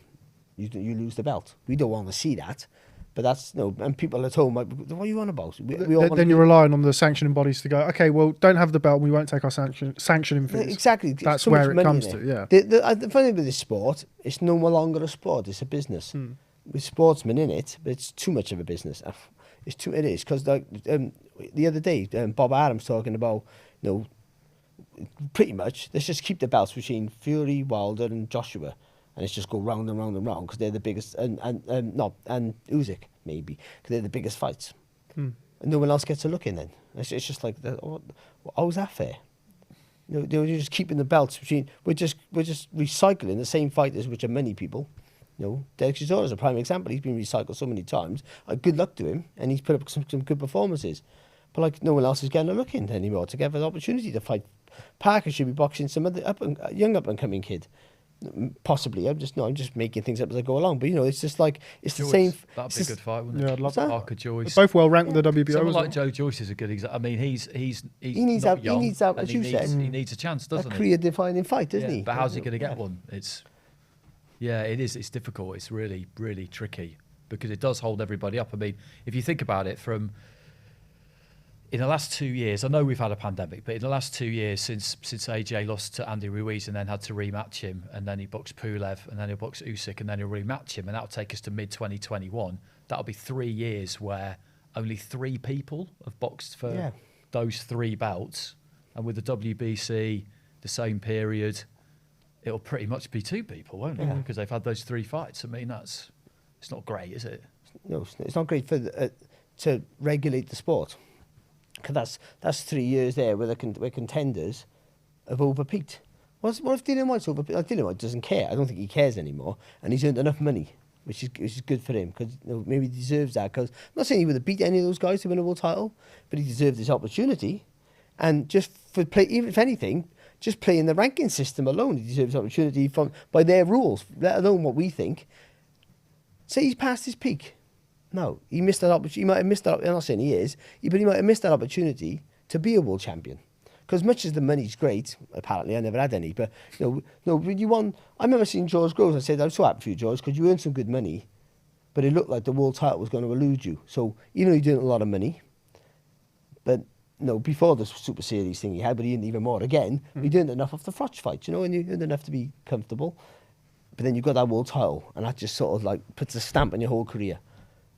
You lose the belt. We don't want to see that. But that's, and people at home might be, what are you on about? Then you're relying on the sanctioning bodies to go, okay, well, don't have the belt, we won't take our sanctioning fees. Exactly. That's so where it comes to, yeah. The funny thing with this sport, it's no longer a sport, it's a business. With sportsmen in it, but it's too much of a business. It is, because the other day, Bob Adams talking about, pretty much, let's just keep the belts between Fury, Wilder and Joshua. And it's just go round and round and round because they're the biggest, and Usyk maybe, because they're the biggest fights. And no one else gets a look in then. It's just like, how's that fair? You're just keeping the belts between, we're just recycling the same fighters, which are many people. Derek Chisora is a prime example. He's been recycled so many times. Good luck to him, and he's put up some good performances. But no one else is getting a look in anymore to give an opportunity to fight. Parker should be boxing some other young up and coming kid. Possibly, I'm just making things up as I go along. But it's just like it's Joyce, the same. That'd be a good fight, wouldn't it? Yeah, I'd love that. Parker Joyce. They're both well ranked with the WBO. Someone as like well. Joe Joyce is a good example. I mean, he needs not that. young, He needs that. and As you said, he needs a chance, doesn't a he? career-defining fight, doesn't he? But how's he going to get one? It is. It's difficult. It's really, really tricky because it does hold everybody up. I mean, if you think about it, in the last 2 years, I know we've had a pandemic, but in the last 2 years since AJ lost to Andy Ruiz and then had to rematch him, and then he boxed Pulev, and then he'll box Usyk, and then he'll rematch him, and that'll take us to mid-2021. That'll be 3 years where only 3 people have boxed for those 3 bouts, and with the WBC, the same period, it'll pretty much be 2 people, won't it? Because they've had those 3 fights. I mean, it's not great, is it? No, it's not great for to regulate the sport. Because that's 3 years there where contenders have overpeaked. What if Dillian White's overpeaked? Dillian White doesn't care. I don't think he cares anymore. And he's earned enough money, which is good for him. Because maybe he deserves that. Because I'm not saying he would have beat any of those guys to win a world title, but he deserved this opportunity. And just even if anything, just playing the ranking system alone, he deserves opportunity by their rules, let alone what we think. Say he's past his peak. No, he missed that opportunity. He might have missed that. I'm not saying he is, but he might have missed that opportunity to be a world champion. Because much as the money's great, apparently I never had any. But but you want. I remember seeing George Groves. I said, "I'm so happy for you, George, because you earned some good money, but it looked like the world title was going to elude you. So even though you didn't earn a lot of money, but before the Super Series thing he had, but he didn't even more again. He didn't enough off the Froch fight, and you earned enough to be comfortable. But then you got that world title, and that just sort of like puts a stamp on your whole career."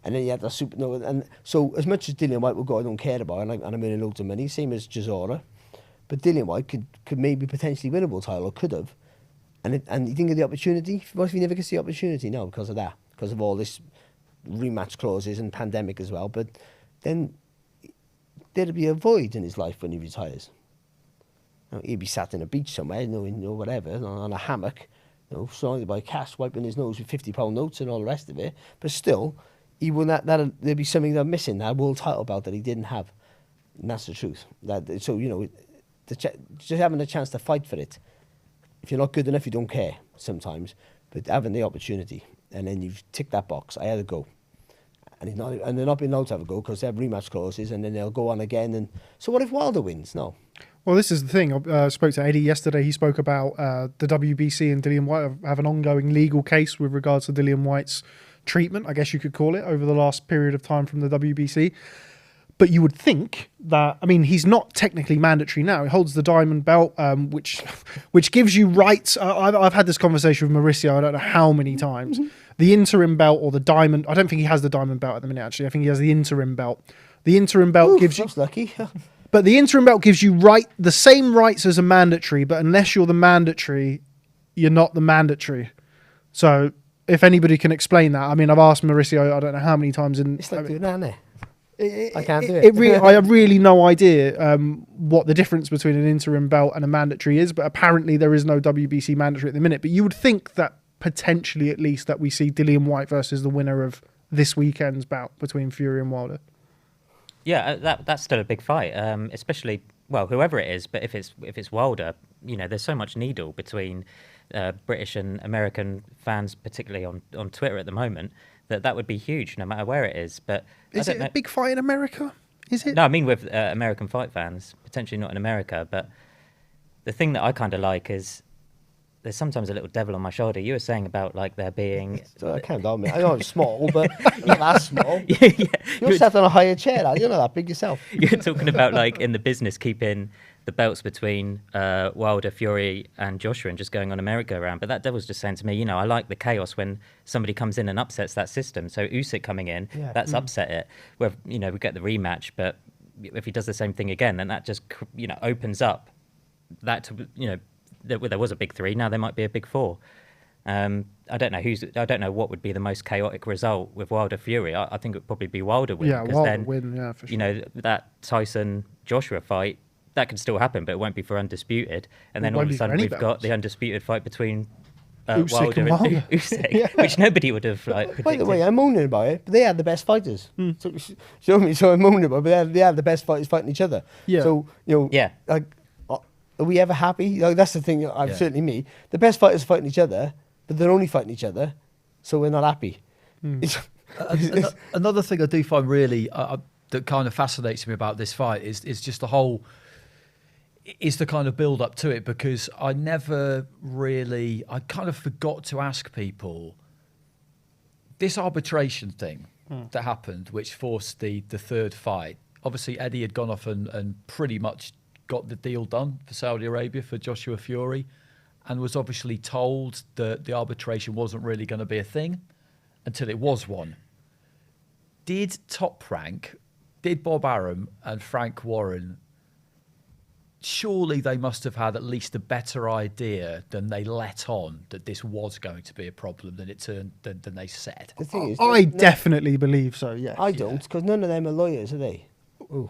And then you had that and so as much as Dillian White will go, I don't care about, and I'm earning loads of money, same as Chisora, but Dillian White could maybe potentially win a world title, or could have, and you think of the opportunity. What if he never gets the opportunity? No, because of that, because of all this rematch clauses and pandemic as well. But then there'll be a void in his life when he retires. he'd be sat in a beach somewhere, whatever, on a hammock, surrounded by cash, wiping his nose with £50 notes and all the rest of it. But still, he wouldn't. There'd be something they're missing, that world title belt that he didn't have. And that's the truth. Just having a chance to fight for it. If you're not good enough, you don't care sometimes. But having the opportunity, and then you've ticked that box, I had a go. And they're not being allowed to have a go because they have rematch clauses, and then they'll go on again. And so what if Wilder wins? No. Well, this is the thing. I spoke to Eddie yesterday. He spoke about the WBC and Dillian Whyte have an ongoing legal case with regards to Dillian Whyte's treatment, I guess you could call it, over the last period of time from the WBC. But you would think that, I mean, he's not technically mandatory now. He holds the diamond belt, which gives you rights. I've had this conversation with Mauricio, I don't know how many times. The interim belt or the diamond, I don't think he has the diamond belt at the minute, actually. I think he has the interim belt. The interim belt gives you... That's lucky. But the interim belt gives you the same rights as a mandatory, but unless you're the mandatory, you're not the mandatory. So if anybody can explain that, I mean, I've asked Mauricio, I don't know how many times. It's like doing that, isn't it? I can't do it. I have really no idea what the difference between an interim belt and a mandatory is, but apparently there is no WBC mandatory at the minute. But you would think that potentially, at least, that we see Dillian Whyte versus the winner of this weekend's bout between Fury and Wilder. Yeah, that's still a big fight, especially, well, whoever it is. But if it's Wilder, there's so much needle between British and American fans, particularly on Twitter at the moment, that would be huge, no matter where it is. But is it a big fight in America? Is it? No, I mean with American fight fans, potentially not in America. But the thing that I kind of like is there's sometimes a little devil on my shoulder. You were saying about like there being... I can't doubt me. I know I'm small, but you're not that small. Yeah. You're sat on a higher chair, lad. You're not that big yourself. You're talking about like in the business keeping the belts between Wilder, Fury and Joshua and just going on a merry-go-round. But that devil's just saying to me, I like the chaos when somebody comes in and upsets that system. So Usyk coming in, that's upset it. Where, we get the rematch, but if he does the same thing again, then that just, opens up that to, there was a big three, now there might be a big four. I don't know what would be the most chaotic result with Wilder Fury. I think it would probably be Wilder win. Yeah, Wilder win, yeah, for sure. That Tyson Joshua fight, that could still happen, but it won't be for undisputed. And then all of a sudden we've got the undisputed fight between Wilder and Usyk, which nobody would have predicted. By the way, I'm moaning about it, but they had the best fighters. So I'm moaning about it, but they had the best fighters fighting each other. Yeah. So, like, are we ever happy? That's the thing, certainly me. The best fighters are fighting each other, but they're only fighting each other, so we're not happy. Another thing I do find really that kind of fascinates me about this fight is just the whole... is the kind of build up to it, because I kind of forgot to ask people this arbitration thing that happened, which forced the third fight. Obviously, Eddie had gone off and pretty much got the deal done for Saudi Arabia for Joshua Fury, and was obviously told that the arbitration wasn't really going to be a thing until it was one. Did Top Rank, did Bob Arum and Frank Warren, surely they must have had at least a better idea than they let on that this was going to be a problem than they said. The thing is, I definitely believe so, yes. I don't, because none of them are lawyers, are they? Oh,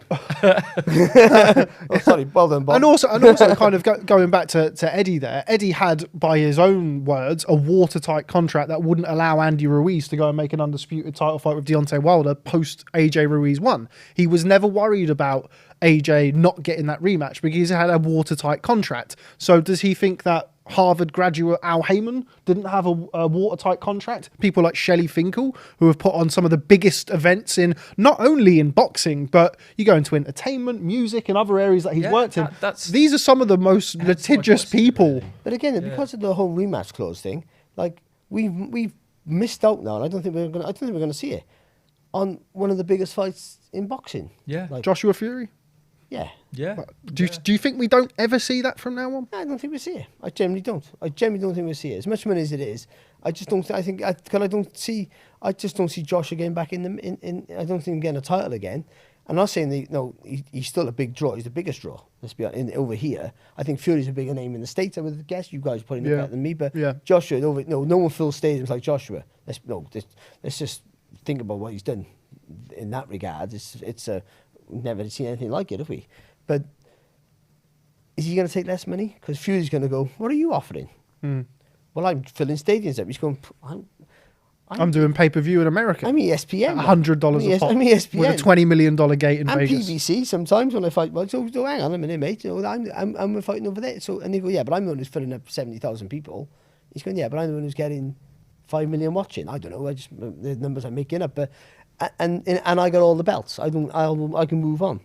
sorry, well done, Bob. And also kind of going back to Eddie there, Eddie had, by his own words, a watertight contract that wouldn't allow Andy Ruiz to go and make an undisputed title fight with Deontay Wilder post AJ Ruiz won. He was never worried about AJ not getting that rematch because he had a watertight contract. So does he think that Harvard graduate Al Heyman didn't have a watertight contract? People like Shelley Finkel, who have put on some of the biggest events in, not only in boxing, but you go into entertainment, music, and other areas that he's worked in. These are some of the most litigious people. But again, because of the whole rematch clause thing, like we've missed out now, and I don't think we're going to see it on one of the biggest fights in boxing. Yeah, like Joshua Fury. Yeah. Do you think we don't ever see that from now on? I don't think we see it. I generally don't. I generally don't think we see it. As much money as it is, I just don't. I just don't see Joshua getting back in. I don't think him getting a title again. I'm not saying he's still a big draw. He's the biggest draw. Let's be honest. Over here, I think Fury's a bigger name in the States. I would guess. You guys are probably better than me, but Joshua. No one fills stadiums like Joshua. Let's just think about what he's done in that regard. It's never seen anything like it, have we? But is he going to take less money? Because Fury's going to go, what are you offering? Well, I'm filling stadiums up. He's going, I'm doing pay-per-view in America. I'm ESPN. $100 a pop. I'm ESPN. With a $20 million gate in and Vegas. PBC sometimes when I fight. Well, so hang on a minute, mate. You know, I'm fighting over there. So and they go, yeah, but I'm the one who's filling up 70,000 people. He's going, yeah, but I'm the one who's getting 5 million watching. I don't know. The numbers I'm making up, but and I got all the belts. I can move on.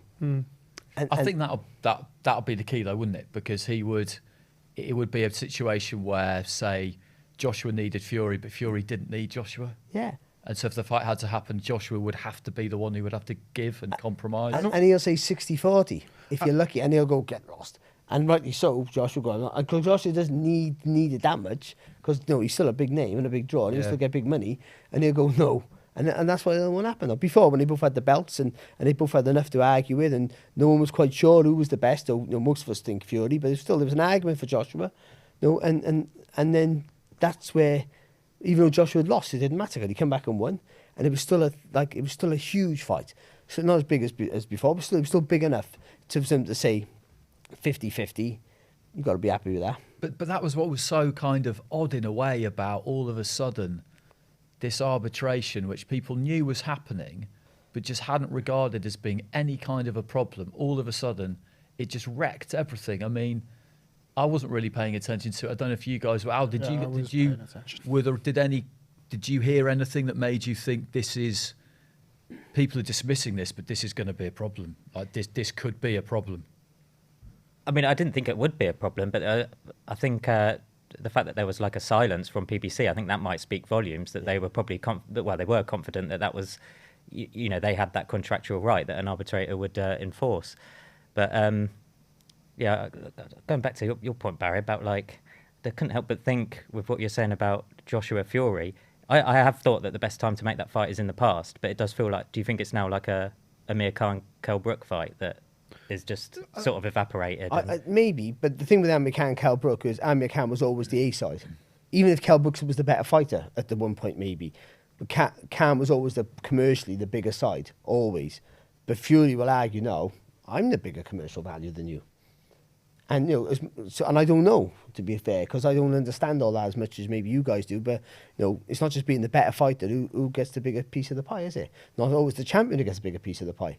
I think that'll be the key though, wouldn't it? Because it would be a situation where, say, Joshua needed Fury, but Fury didn't need Joshua. Yeah. And so if the fight had to happen, Joshua would have to be the one who would have to give and compromise. And he'll say 60-40 if you're lucky, and he'll go, get lost. And rightly so, Joshua going, because Joshua doesn't need it that much, because he's still a big name and a big draw, and he'll still get big money, and he'll go, no. And that's why it won't happen. Before, when they both had the belts and they both had enough to argue with, and no one was quite sure who was the best, though most of us think Fury, but there was an argument for Joshua. And then that's where, even though Joshua had lost, it didn't matter, because he came back and won, and it was still a huge fight. So not as big as before, but it was still big enough for them to say 50-50. You've got to be happy with that. But that was what was so kind of odd in a way about all of a sudden this arbitration, which people knew was happening, but just hadn't regarded as being any kind of a problem. All of a sudden, it just wrecked everything. I mean, I wasn't really paying attention to it. I don't know if you guys were. Al, did you hear anything that made you think people are dismissing this, but this is going to be a problem? Like this could be a problem. I mean, I didn't think it would be a problem, but I think the fact that there was like a silence from PBC, I think that might speak volumes. That they were probably they were confident that was, they had that contractual right that an arbitrator would enforce. But yeah, going back to your point, Barry, about like they couldn't help but think with what you're saying about Joshua Fury. I have thought that the best time to make that fight is in the past, but it does feel like. Do you think it's now like a Amir Khan Kell Brook fight that is just sort of evaporated? Maybe, but the thing with Amir Khan and Kell Brook is Amir Khan was always the A side. Even if Kell Brook was the better fighter at the one point, maybe. But Khan was always commercially the bigger side, always. But Fury will argue, no, I'm the bigger commercial value than you. And and I don't know, to be fair, because I don't understand all that as much as maybe you guys do. But it's not just being the better fighter who gets the bigger piece of the pie, is it? Not always the champion who gets a bigger piece of the pie.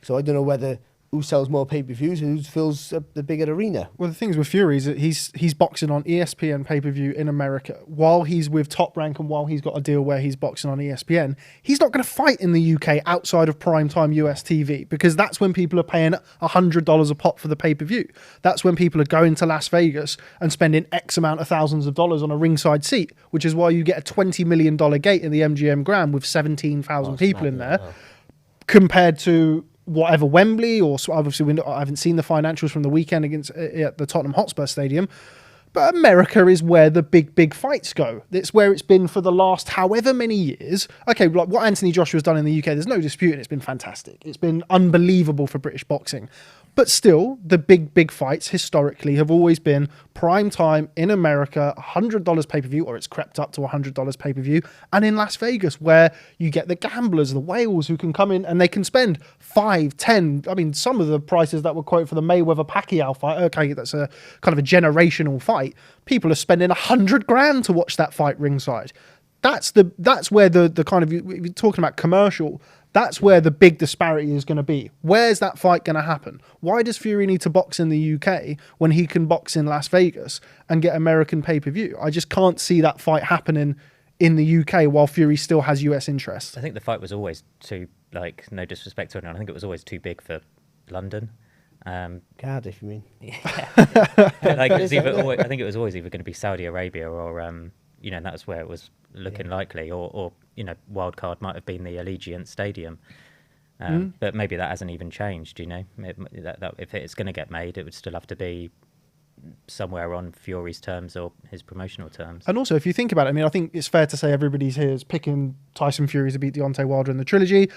So I don't know whether who sells more pay-per-views and who fills the bigger arena. Well, the thing is with Fury is that he's boxing on ESPN pay-per-view in America while he's with Top Rank and while he's got a deal where he's boxing on ESPN. He's not going to fight in the UK outside of primetime US TV because that's when people are paying $100 a pop for the pay-per-view. That's when people are going to Las Vegas and spending X amount of thousands of dollars on a ringside seat, which is why you get a $20 million gate in the MGM Grand with 17,000 people in there compared to whatever Wembley, or obviously I haven't seen the financials from the weekend against at the Tottenham Hotspur Stadium, but America is where the big fights go. It's where it's been for the last however many years. Okay, like what Anthony Joshua's done in the UK, there's no disputing it's been fantastic. It's been unbelievable for British boxing. But still, the big fights historically have always been prime time in America, $100 pay-per-view, or it's crept up to $100 pay-per-view, and in Las Vegas, where you get the gamblers, the whales who can come in and they can spend 5, 10. I mean, some of the prices that were quoted for the Mayweather-Pacquiao fight, okay, that's a kind of a generational fight. People are spending $100,000 to watch that fight ringside. That's where the kind of, you're talking about commercial, that's where the big disparity is going to be. Where's that fight going to happen? Why does Fury need to box in the UK when he can box in Las Vegas and get American pay-per-view? I just can't see that fight happening in the UK while Fury still has US interest. I think the fight was always too, no disrespect to anyone, I think it was always too big for London. Cardiff, you mean? Yeah. I think it was always either going to be Saudi Arabia or, and that was where it was looking likely, or wild card might have been the Allegiant Stadium. But maybe that hasn't even changed, that if it's going to get made, it would still have to be somewhere on Fury's terms or his promotional terms. And also, if you think about it, I think it's fair to say everybody's here is picking Tyson Fury to beat Deontay Wilder in the trilogy.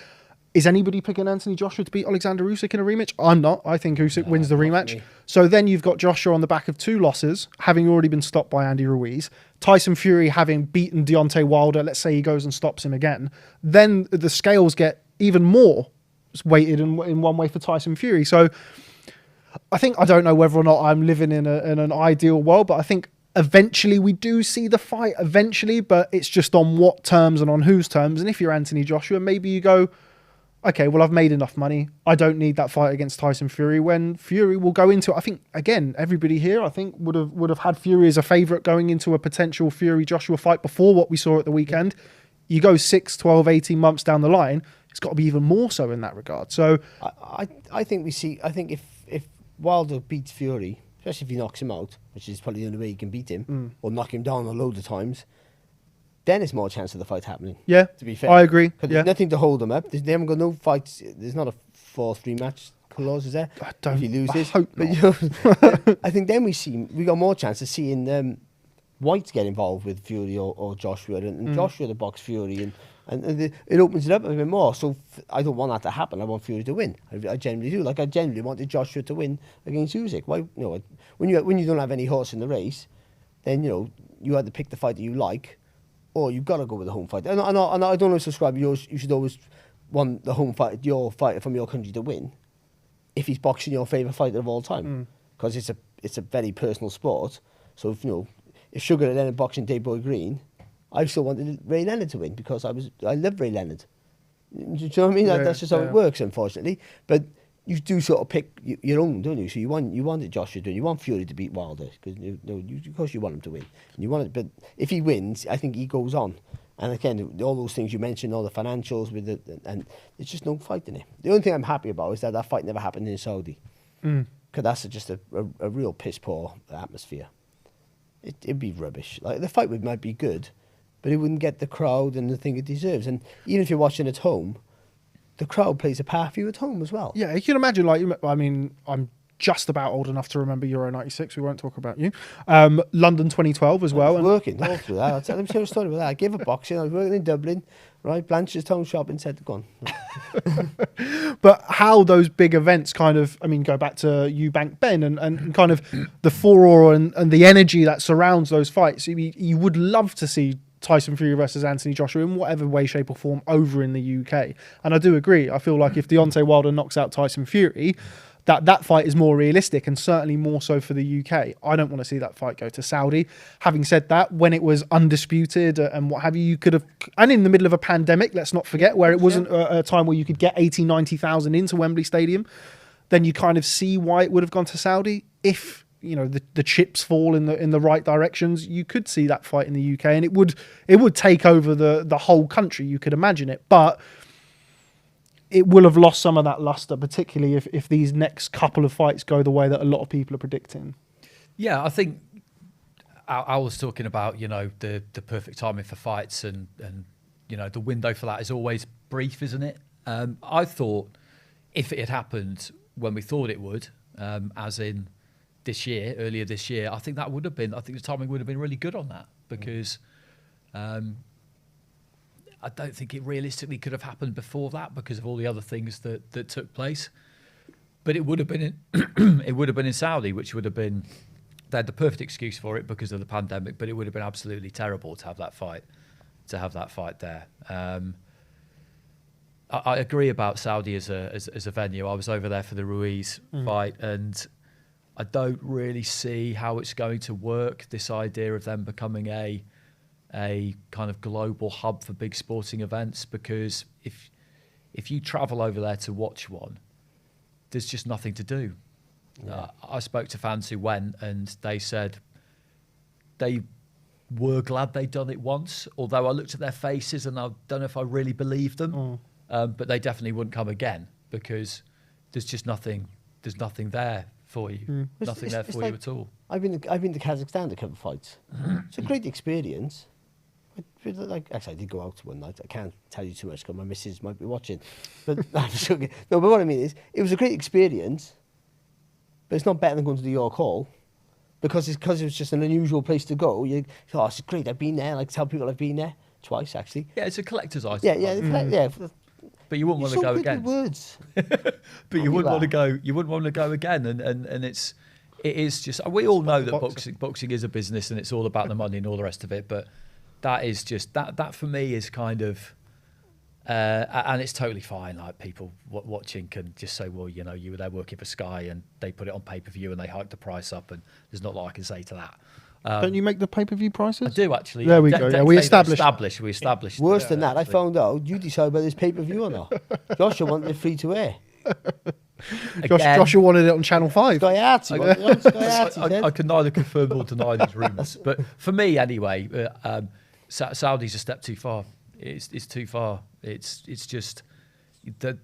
Is anybody picking Anthony Joshua to beat Alexander Usyk in a rematch? I'm not. I think Usyk wins the rematch. So then you've got Joshua on the back of 2 losses, having already been stopped by Andy Ruiz. Tyson Fury having beaten Deontay Wilder, let's say he goes and stops him again. Then the scales get even more weighted in one way for Tyson Fury. So I don't know whether or not I'm living in an ideal world, but I think eventually we do see the fight eventually, but it's just on what terms and on whose terms. And if you're Anthony Joshua, maybe you go, okay, well, I've made enough money. I don't need that fight against Tyson Fury. When Fury will go into it, I think, again, everybody here, I think, would have had Fury as a favourite going into a potential Fury-Joshua fight before what we saw at the weekend. You go 6, 12, 18 months down the line, it's got to be even more so in that regard. So I think if Wilder beats Fury, especially if he knocks him out, which is probably the only way he can beat him, or knock him down a load of times, then it's more chance of the fight happening. Yeah, to be fair. I agree. Because there's nothing to hold them up. They haven't got no fights. There's not a 4-3 match clause, is there? If he loses. I hope not. But, I think then we got more chance of seeing White get involved with Fury or Joshua, and Joshua to box Fury, and it opens it up a bit more. So I don't want that to happen. I want Fury to win. I generally do. Like I generally wanted Joshua to win against Usyk. Why? When you don't have any horse in the race, then you had to pick the fight that you like. Or you've got to go with the home fight. And I don't always subscribe. You should always want the home fight, your fighter from your country to win. If he's boxing your favourite fighter of all time, because it's a very personal sport. So if Sugar had ended boxing Dave Boy Green, I still wanted Ray Leonard to win because I love Ray Leonard. Do you know what I mean? That's just how it works, unfortunately. But you do sort of pick your own, don't you? So you wanted Joshua to win. You want Fury to beat Wilder because of course you want him to win. And you want it, but if he wins, I think he goes on. And again, all those things you mentioned, all the financials with it, and there's just no fight in it. The only thing I'm happy about is that fight never happened in Saudi, because that's just a real piss poor atmosphere. It'd be rubbish. Like the fight might be good, but it wouldn't get the crowd and the thing it deserves. And even if you're watching at home, the crowd plays a part for you at home as well. Yeah, you can imagine, I'm just about old enough to remember Euro 96. We won't talk about you. London 2012 as well. I was working all through that. Let me tell you a story about that. I gave up boxing. I was working in Dublin, right? Blanchardstown Shopping Centre, gone. But how those big events kind of, go back to Eubank Ben and kind of the furore and the energy that surrounds those fights. You would love to see Tyson Fury versus Anthony Joshua in whatever way, shape or form over in the UK. And I do agree. I feel like if Deontay Wilder knocks out Tyson Fury, that fight is more realistic and certainly more so for the UK. I don't want to see that fight go to Saudi. Having said that, when it was undisputed and what have you could have, and in the middle of a pandemic, let's not forget, where it wasn't a time where you could get 80, 90,000 into Wembley Stadium, then you kind of see why it would have gone to Saudi. If the chips fall in the right directions, you could see that fight in the UK, and it would take over the whole country. You could imagine it, but it will have lost some of that luster, particularly if these next couple of fights go the way that a lot of people are predicting. Yeah, I think I was talking about the perfect timing for fights, and the window for that is always brief, isn't it? I thought if it had happened when we thought it would, as in earlier this year, I think the timing would have been really good on that, because I don't think it realistically could have happened before that because of all the other things that took place. But it would have been in Saudi, which would have been, they had the perfect excuse for it because of the pandemic, but it would have been absolutely terrible to have that fight there. I agree about Saudi as a venue. I was over there for the Ruiz fight, and I don't really see how it's going to work, this idea of them becoming a kind of global hub for big sporting events, because if you travel over there to watch one, there's just nothing to do. Yeah. I spoke to fans who went, and they said they were glad they'd done it once, although I looked at their faces and I don't know if I really believed them, but they definitely wouldn't come again because there's just nothing there for you. Nothing there for you at all. I've been to Kazakhstan to cover fights. It's a great experience. Actually, I did go out one night. I can't tell you too much because my missus might be watching. But I'm joking. No, but what I mean is, it was a great experience, but it's not better than going to the York Hall because it was just an unusual place to go. It's great. I've been there. I tell people I've been there twice actually. Yeah, it's a collector's item. Yeah. But you wouldn't want to go again. Words. But you wouldn't want to go. You wouldn't want to go again, and it is just. We all know that boxing is a business, and it's all about the money and all the rest of it. But that is just that for me is kind of And it's totally fine. Like people watching can just say, well, you know, you were there working for Sky and they put it on pay-per-view and they hiked the price up, and there's not a lot I can say to that. Don't you make the pay-per-view prices? I do actually. There we go. Yeah, we established. We established. Worse than that, I found out you decide whether it's pay-per-view or not. Joshua wanted it free to air. Joshua wanted it on Channel 5. Sky Arts, he wanted it on Sky Arts, he said. I can neither confirm or deny these rumours, but for me anyway, Saudi's a step too far. It's too far. It's just I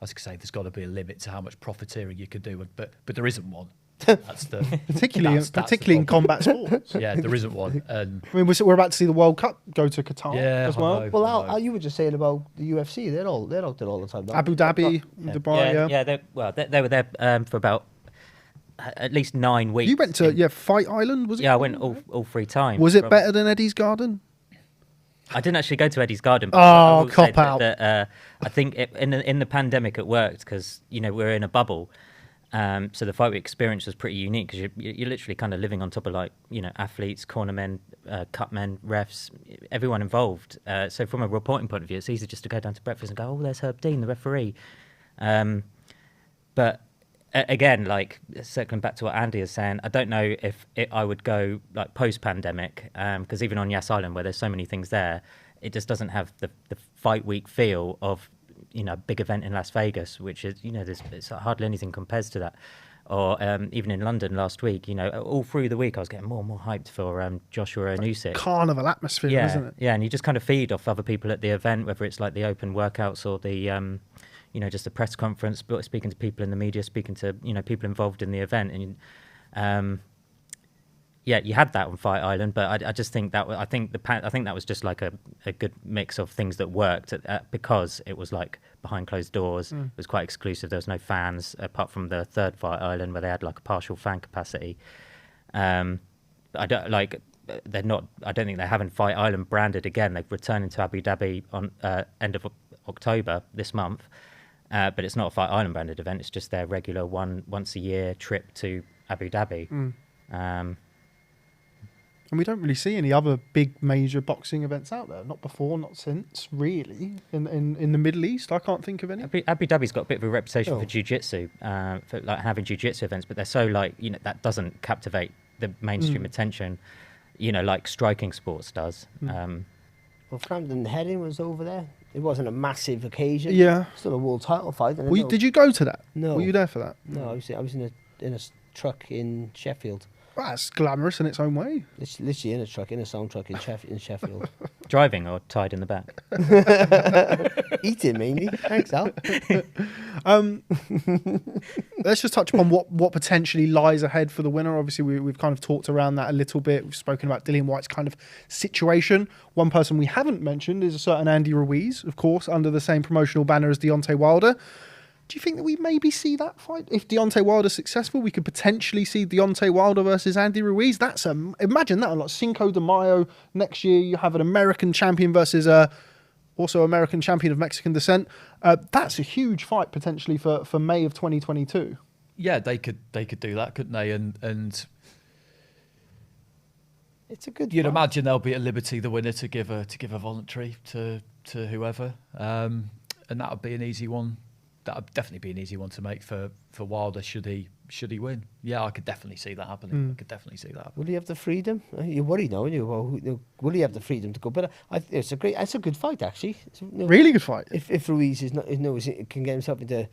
was going to say there's got to be a limit to how much profiteering you can do, but there isn't one. That's the particularly in combat sports. Yeah, there isn't one. And I mean, we're about to see the World Cup go to Qatar as well. I know, Well, Al, you were just saying about the UFC. They're out there all the time. Abu Dhabi, Dubai. They were there for about at least 9 weeks. You went to Fight Island, was it? Yeah, I went all 3 times. Was it better than Eddie's Garden? I didn't actually go to Eddie's Garden. But Oh, I will cop say out. That, I think in the pandemic it worked because we're in a bubble. So the fight week experience was pretty unique because you're literally kind of living on top of athletes, cornermen, cutmen, refs, everyone involved. So from a reporting point of view, it's easy just to go down to breakfast and go, oh, there's Herb Dean, the referee. But again, circling back to what Andy is saying, I don't know if I would go post-pandemic because even on Yas Island, where there's so many things there, it just doesn't have the fight week feel of big event in Las Vegas, which is, it's hardly anything compares to that. Or even in London last week, all through the week, I was getting more and more hyped for Joshua Usyk. Carnival atmosphere, isn't it? Yeah, and you just kind of feed off other people at the event, whether it's like the open workouts or the, just the press conference, speaking to people in the media, speaking to, people involved in the event. And, you had that on Fight Island, but I just think that I think that was just like a good mix of things that worked because it was like behind closed doors. It was quite exclusive. There was no fans apart from the third Fight Island where they had like a partial fan capacity. I don't think they're having Fight Island branded again. They're returning to Abu Dhabi on end of October this month, but it's not a Fight Island branded event. It's just their regular once a year trip to Abu Dhabi. And we don't really see any other big major boxing events out there. Not before, not since, really. In the Middle East, I can't think of any. Abu Dhabi's got a bit of a reputation for jiu-jitsu, for having jiu-jitsu events, but they're so that doesn't captivate the mainstream attention, like striking sports does. Well, Frampton Heading was over there. It wasn't a massive occasion. Yeah. Still a world title fight. Did you go to that? No. Were you there for that? No, I was in a truck in Sheffield. Well, that's glamorous in its own way. Literally in a sound truck in Sheffield. Driving or tied in the back? Eating mainly. Thanks, Al. Let's just touch upon what potentially lies ahead for the winner. Obviously, we've kind of talked around that a little bit. We've spoken about Dillian Whyte's kind of situation. One person we haven't mentioned is a certain Andy Ruiz, of course, under the same promotional banner as Deontay Wilder. Do you think that we maybe see that fight? If Deontay Wilder's successful, we could potentially see Deontay Wilder versus Andy Ruiz. Imagine that on like Cinco de Mayo next year. You have an American champion versus also American champion of Mexican descent. That's a huge fight potentially for May of 2022. Yeah, they could do that, couldn't they? And it's a good. You'd fight. imagine they'll be at liberty, the winner, to give a voluntary to whoever, and that would be an easy one. That would definitely be an easy one to make for Wilder should he win. Yeah, I could definitely see that happening. I could definitely see that happening. Will he have the freedom? You're worried now, aren't you? Well, will he have the freedom to go? But it's a good fight actually. Really good fight. If Ruiz can get himself into,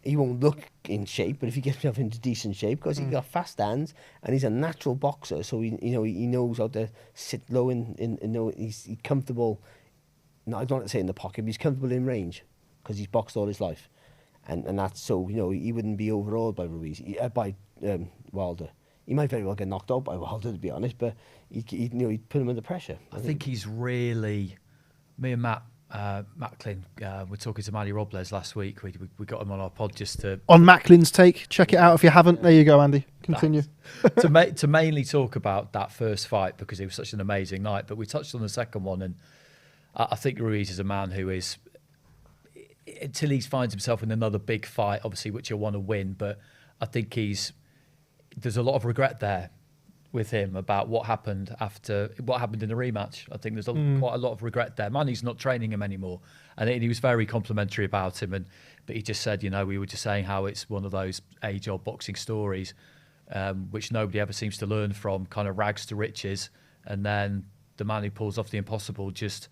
he won't look in shape, but if he gets himself into decent shape, because he's got fast hands and he's a natural boxer, so he knows how to sit low he's comfortable. No, I don't want to say in the pocket, but he's comfortable in range because he's boxed all his life. And that's so, he wouldn't be overawed by Wilder. He might very well get knocked out by Wilder, to be honest, but he'd put him under pressure. I think he's really... Me and Matt Macklin were talking to Manny Robles last week. We got him on our pod just to... On Macklin's take. Check it out if you haven't. There you go, Andy. Continue. to mainly talk about that first fight because it was such an amazing night. But we touched on the second one, and I think Ruiz is a man who is... Until he finds himself in another big fight, obviously, which he'll want to win, but I think there's a lot of regret there with him about what happened in the rematch. I think there's quite a lot of regret there. Manny's not training him anymore, and he was very complimentary about him. But he just said, we were just saying how it's one of those age-old boxing stories, which nobody ever seems to learn from, kind of rags to riches, and then the man who pulls off the impossible just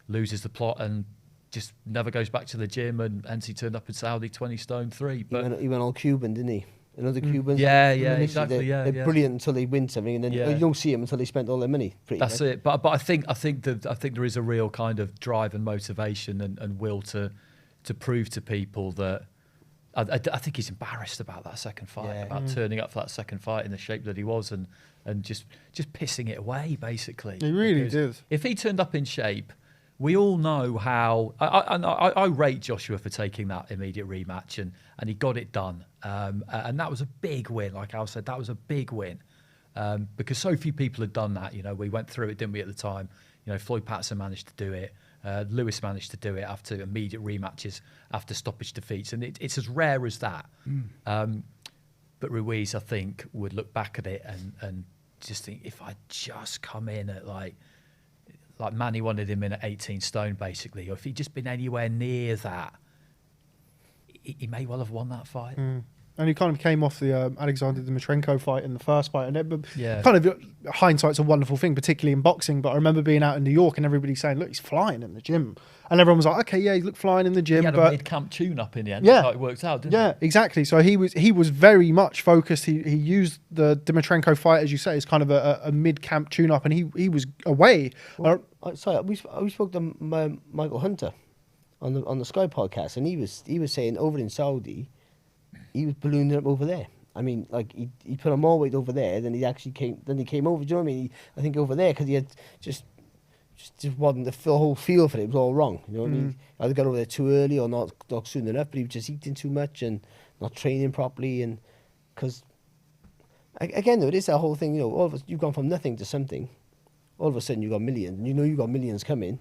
loses the plot and just never goes back to the gym, and hence he turned up in Saudi 20 stone 3. But he went all Cuban, didn't he? Another Cubans. Yeah, exactly. They're brilliant until they win something, and then you don't see them until they spent all their money. That's it. But I think there is a real kind of drive and motivation and will to prove to people that. I think he's embarrassed about that second fight, about turning up for that second fight in the shape that he was, and just pissing it away basically. He really did. If he turned up in shape, we all know how. I rate Joshua for taking that immediate rematch, and he got it done. And that was a big win. Like Al said, that was a big win because so few people had done that. We went through it, didn't we, at the time? Floyd Patterson managed to do it. Lewis managed to do it after immediate rematches, after stoppage defeats, and it's as rare as that. But Ruiz, I think, would look back at it and just think, if I just come in at like Manny wanted him in at 18 stone, basically, or if he'd just been anywhere near that, he may well have won that fight. And he kind of came off the Alexander Dmytrenko fight in the first fight. And kind of hindsight's a wonderful thing, particularly in boxing. But I remember being out in New York and everybody saying, look, he's flying in the gym. And everyone was like, okay, yeah, he looked flying in the gym. He had a mid-camp tune-up in the end. Yeah. That's how it worked out, didn't it? Yeah, exactly. So he was very much focused. He used the Dmytrenko fight, as you say, as kind of a mid-camp tune-up. And he was away. Well, we spoke to Michael Hunter on the Sky podcast. And he was saying over in Saudi, he was ballooning up over there. I mean, like he put on more weight over there than he actually came. Then he came over. Do you know what I mean? I think over there because he had just wasn't the whole feel for it. It was all wrong. You know what I mean? Either got over there too early or not soon enough. But he was just eating too much and not training properly. And because again, though, it is that whole thing. All of us, you've gone from nothing to something. All of a sudden, you got millions. And you got millions coming.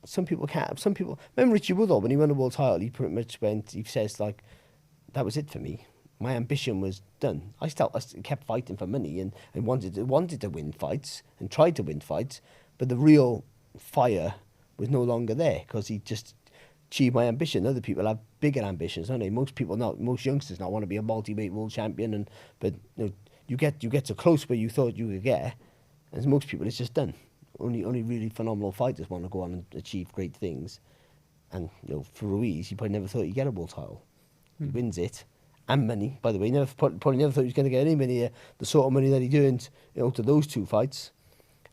Some people can't. Some people. Remember Richie Woodall when he won the world title? He pretty much went. He says like, that was it for me. My ambition was done. I kept fighting for money and wanted to win fights and tried to win fights, but the real fire was no longer there because he just achieved my ambition. Other people have bigger ambitions, don't they? Most youngsters now want to be a multi-weight world champion, but you get so close where you thought you could get, and most people it's just done. Only really phenomenal fighters want to go on and achieve great things, and for Ruiz, he probably never thought he'd get a world title. He wins it, and money. By the way, probably never thought he was going to get any money. The sort of money that he earned, to those two fights.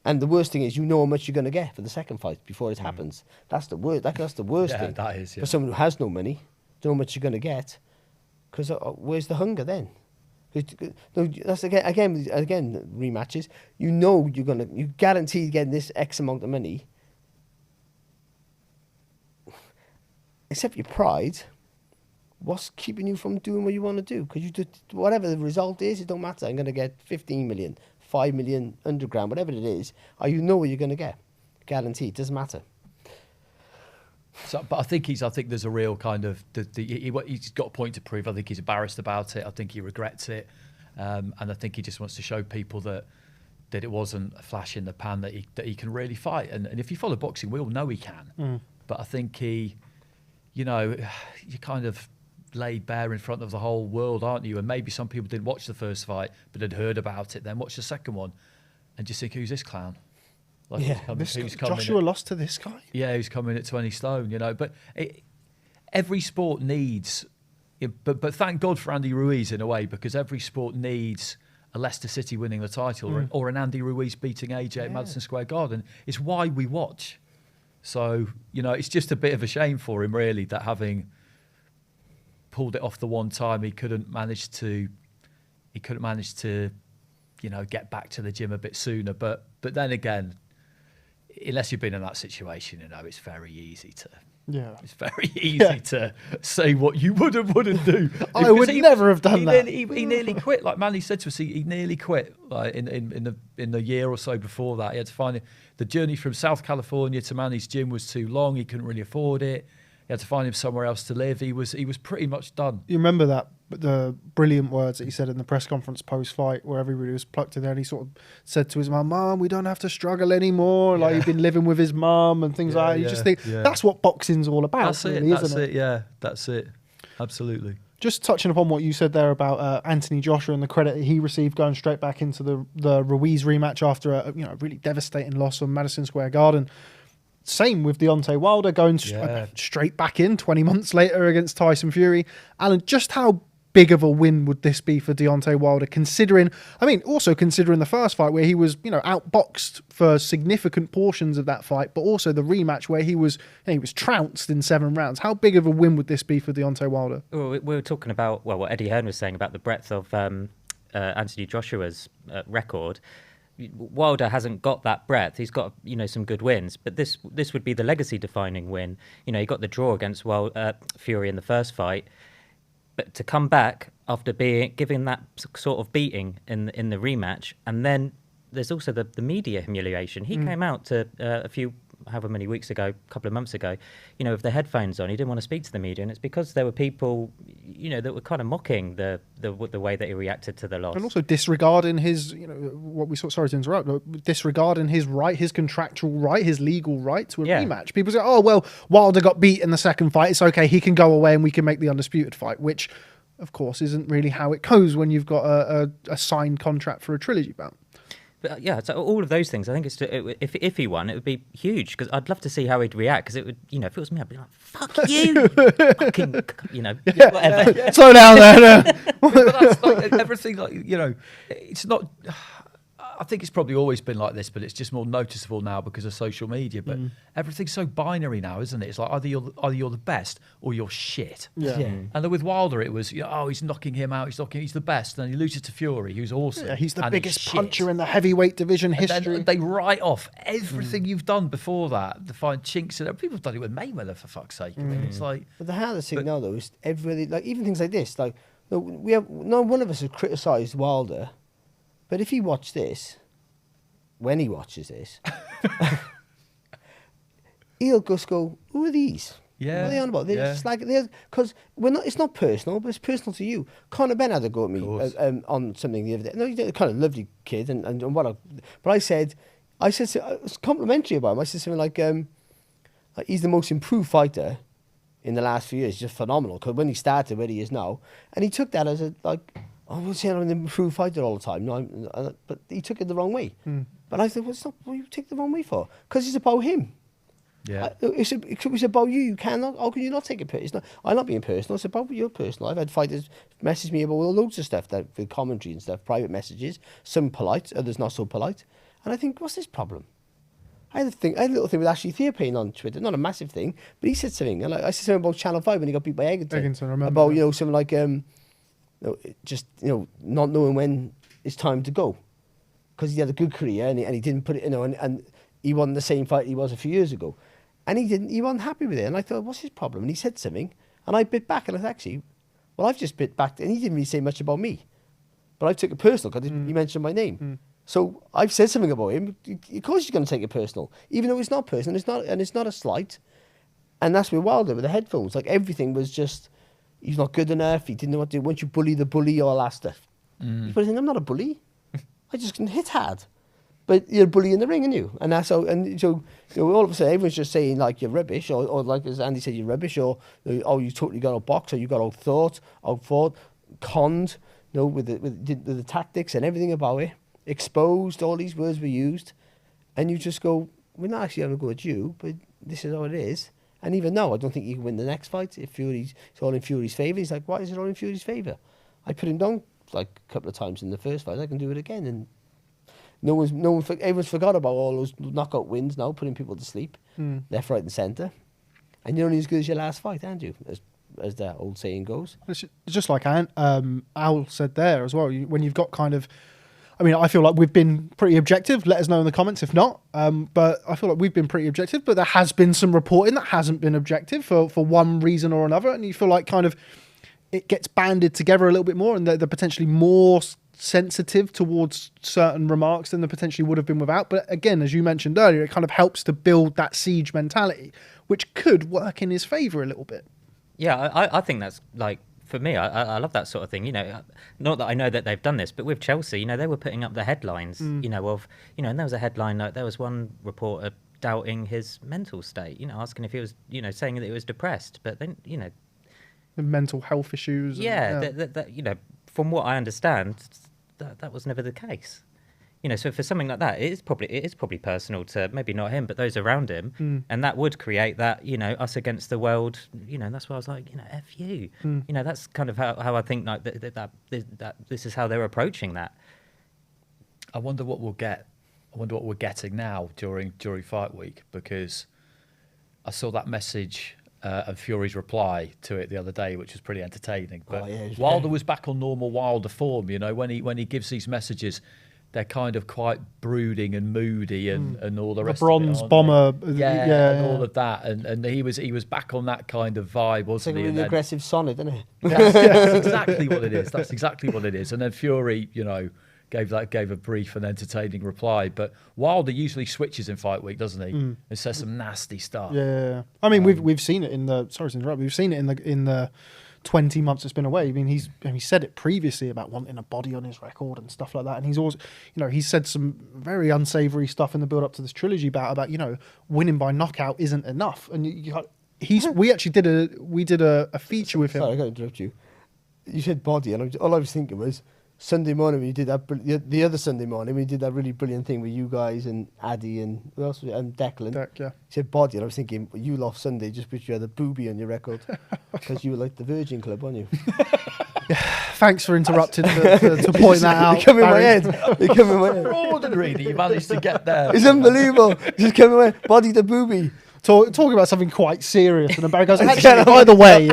And the worst thing is, how much you're going to get for the second fight before it happens. That's the worst. That's the worst thing. That is, for someone who has no money, don't know how much you're going to get, because where's the hunger then? That's again rematches. You guarantee getting this X amount of money, except your pride. What's keeping you from doing what you want to do? Because whatever the result is, it don't matter. I'm going to get 15 million, 5 million, 100 grand, whatever it is. What you're going to get. Guaranteed. Doesn't matter. So, but I think there's a real kind of he's got a point to prove. I think he's embarrassed about it. I think he regrets it, and I think he just wants to show people that it wasn't a flash in the pan, that he can really fight. And if you follow boxing, we all know he can. But I think you kind of laid bare in front of the whole world, aren't you? And maybe some people didn't watch the first fight but had heard about it, then watch the second one and just think, who's this clown? Like, Joshua lost to this guy? Yeah, who's coming at 20 stone, But every sport needs, but thank God for Andy Ruiz in a way, because every sport needs a Leicester City winning the title or an Andy Ruiz beating AJ at Madison Square Garden. It's why we watch. So, it's just a bit of a shame for him, really, that having pulled it off the one time, he couldn't manage to get back to the gym a bit sooner. But then again, unless you've been in that situation, it's very easy to. Yeah, it's very easy to say what you wouldn't do. I would never have done that. He nearly quit. Like Manny said to us, he nearly quit. Like in the year or so before that, he had to find the journey from South California to Manny's gym was too long. He couldn't really afford it. He had to find him somewhere else to live. He was pretty much done. You remember that the brilliant words that he said in the press conference post-fight, where everybody was plucked in there, and he sort of said to his mum, we don't have to struggle anymore. Like, he'd been living with his mum and things like that. You just think that's what boxing's all about. That's really, it. isn't it? Yeah, that's it. Absolutely. Just touching upon what you said there about Anthony Joshua and the credit he received going straight back into the Ruiz rematch after a really devastating loss on Madison Square Garden. Same with Deontay Wilder going straight back in 20 months later against Tyson Fury. Alan, just how big of a win would this be for Deontay Wilder, considering the first fight where he was, outboxed for significant portions of that fight, but also the rematch where he was trounced in 7 rounds. How big of a win would this be for Deontay Wilder? Well, we were talking about what Eddie Hearn was saying about the breadth of Anthony Joshua's record. Wilder hasn't got that breadth. He's got some good wins, but this would be the legacy-defining win. He got the draw against Fury in the first fight. But to come back after given that sort of beating in the rematch, and then there's also the media humiliation. He came out to however many weeks ago, a couple of months ago, with the headphones on. He didn't want to speak to the media, and it's because there were people, that were kind of mocking the way that he reacted to the loss, and also disregarding his, sorry to interrupt, disregarding his right, his contractual right, his legal right to a rematch. People say, oh well, Wilder got beat in the second fight, it's okay, he can go away and we can make the undisputed fight, which of course isn't really how it goes when you've got a signed contract for a trilogy bout. But so all of those things, I think if he won, it would be huge, because I'd love to see how he'd react, because it would, if it was me, I'd be like, fuck you, fucking, whatever. Slow down there. But that's like everything, it's not. I think it's probably always been like this, but it's just more noticeable now because of social media. But everything's so binary now, isn't it? It's like either you're the best or you're shit. Yeah. And then with Wilder, it was he's knocking him out. He's the best. And then he loses to Fury, who's awesome. Yeah, he's the biggest puncher in the heavyweight division history. Then they write off everything you've done before that to find chinks in it. People have done it with Mayweather, for fuck's sake. I mean, it's like. But the hardest thing now, though, is everybody, like even things like this. Like no one of us has criticised Wilder, but if he watched this. When he watches this, he'll just go, who are these? Yeah. What are they on about? They're just like, because it's not personal, but it's personal to you. Conor Ben had a go at me on something the other day. No, he's a kind of lovely kid, and what but I said, it was complimentary about him. I said something like he's the most improved fighter in the last few years, just phenomenal. Because when he started where he is now, and he took that as I was saying I'm an improved fighter all the time. No, but he took it the wrong way. But I thought, what do you take the wrong way for? Because it's about him. Yeah. It's about you. You cannot. How can you not take it personal? I'm not being personal. It's about your personal. I've had fighters message me about loads of stuff, with commentary and stuff, private messages. Some polite, others not so polite. And I think, what's this problem? I had a little thing with Ashley Theopain on Twitter, not a massive thing, but he said something. And I said something about Channel 5 when he got beat by Egerton. I remember. About, something like, not knowing when it's time to go. Because he had a good career and he didn't put it, and he won the same fight he was a few years ago. And he wasn't happy with it. And I thought, what's his problem? And he said something, and I bit back, and I thought, actually, well, I've just bit back, and he didn't really say much about me. But I took it personal because he mentioned my name. So I've said something about him. Of course, he's going to take it personal, even though it's not personal. It's not a slight. And that's with Wilder with the headphones. Like everything was just, he's not good enough. He didn't know what to do. Once you bully the bully, all that stuff. But I'm not a bully. I just can hit hard. But you're a bully in the ring, aren't you? And that's how. And so all of a sudden, everyone's just saying like you're rubbish, or like as Andy said, you're rubbish, or you totally got out box, or you got out fought, conned, with the tactics and everything about it, exposed. All these words were used, and you just go, we're not actually going to go at you, but this is how it is. And even now, I don't think he can win the next fight if it's all in Fury's favour. He's like, why is it all in Fury's favour? I put him down like a couple of times in the first fight. I can do it again, and everyone's forgot about all those knockout wins now, putting people to sleep, left, right, and centre. And you're only as good as your last fight, aren't you? As that old saying goes. It's just like Al said there as well. When you've got kind of, I feel like we've been pretty objective. Let us know in the comments if not. But I feel like we've been pretty objective. But there has been some reporting that hasn't been objective for one reason or another, and you feel like kind of it gets banded together a little bit more, and they're potentially more sensitive towards certain remarks than they potentially would have been without. But again, as you mentioned earlier, it kind of helps to build that siege mentality, which could work in his favour a little bit. Yeah, I think that's like for me, I love that sort of thing. Not that I know that they've done this, but with Chelsea, they were putting up the headlines, and there was a headline, there was one reporter doubting his mental state, asking if he was, saying that he was depressed, but then, The mental health issues. That from what I understand, that was never the case. So for something like that, it is probably personal to maybe not him, but those around him, and that would create that, us against the world. That's why I was like, F you. That's kind of how I think like that this is how they're approaching that. I wonder what we'll get. I wonder what we're getting now during fight week, because I saw that message and Fury's reply to it the other day, which was pretty entertaining. But Wilder was back on normal Wilder form. When he gives these messages, they're kind of quite brooding and moody and all the rest of it. The bronze bomber. And all of that. And he was back on that kind of vibe, wasn't he? It's like an aggressive sonnet, isn't it? That's exactly what it is. That's exactly what it is. And then Fury, gave a brief and entertaining reply. But Wilder usually switches in fight week, doesn't he? And says some nasty stuff. Yeah. I mean, we've seen it in the, sorry to interrupt, we've seen it in the 20 months it's been away. I mean, he said it previously about wanting a body on his record and stuff like that. And he's always, he's said some very unsavory stuff in the build up to this trilogy bout about, winning by knockout isn't enough. And we actually did a feature with him. Sorry, I got to interrupt you. You said body, and all I was thinking was Sunday morning when you did that, the other Sunday morning we did that really brilliant thing with you guys and Addy and who else was it? And Declan. Yeah. You said body, and I was thinking, well, you lost Sunday just because you had a booby on your record because you were like the Virgin Club, weren't you? Thanks for interrupting to point that out. You come in my head. You come in my head. Extraordinary that you managed to get there. It's unbelievable. Just come in my head. Body the booby. Talking about something quite serious, and Barry goes, actually, by the way,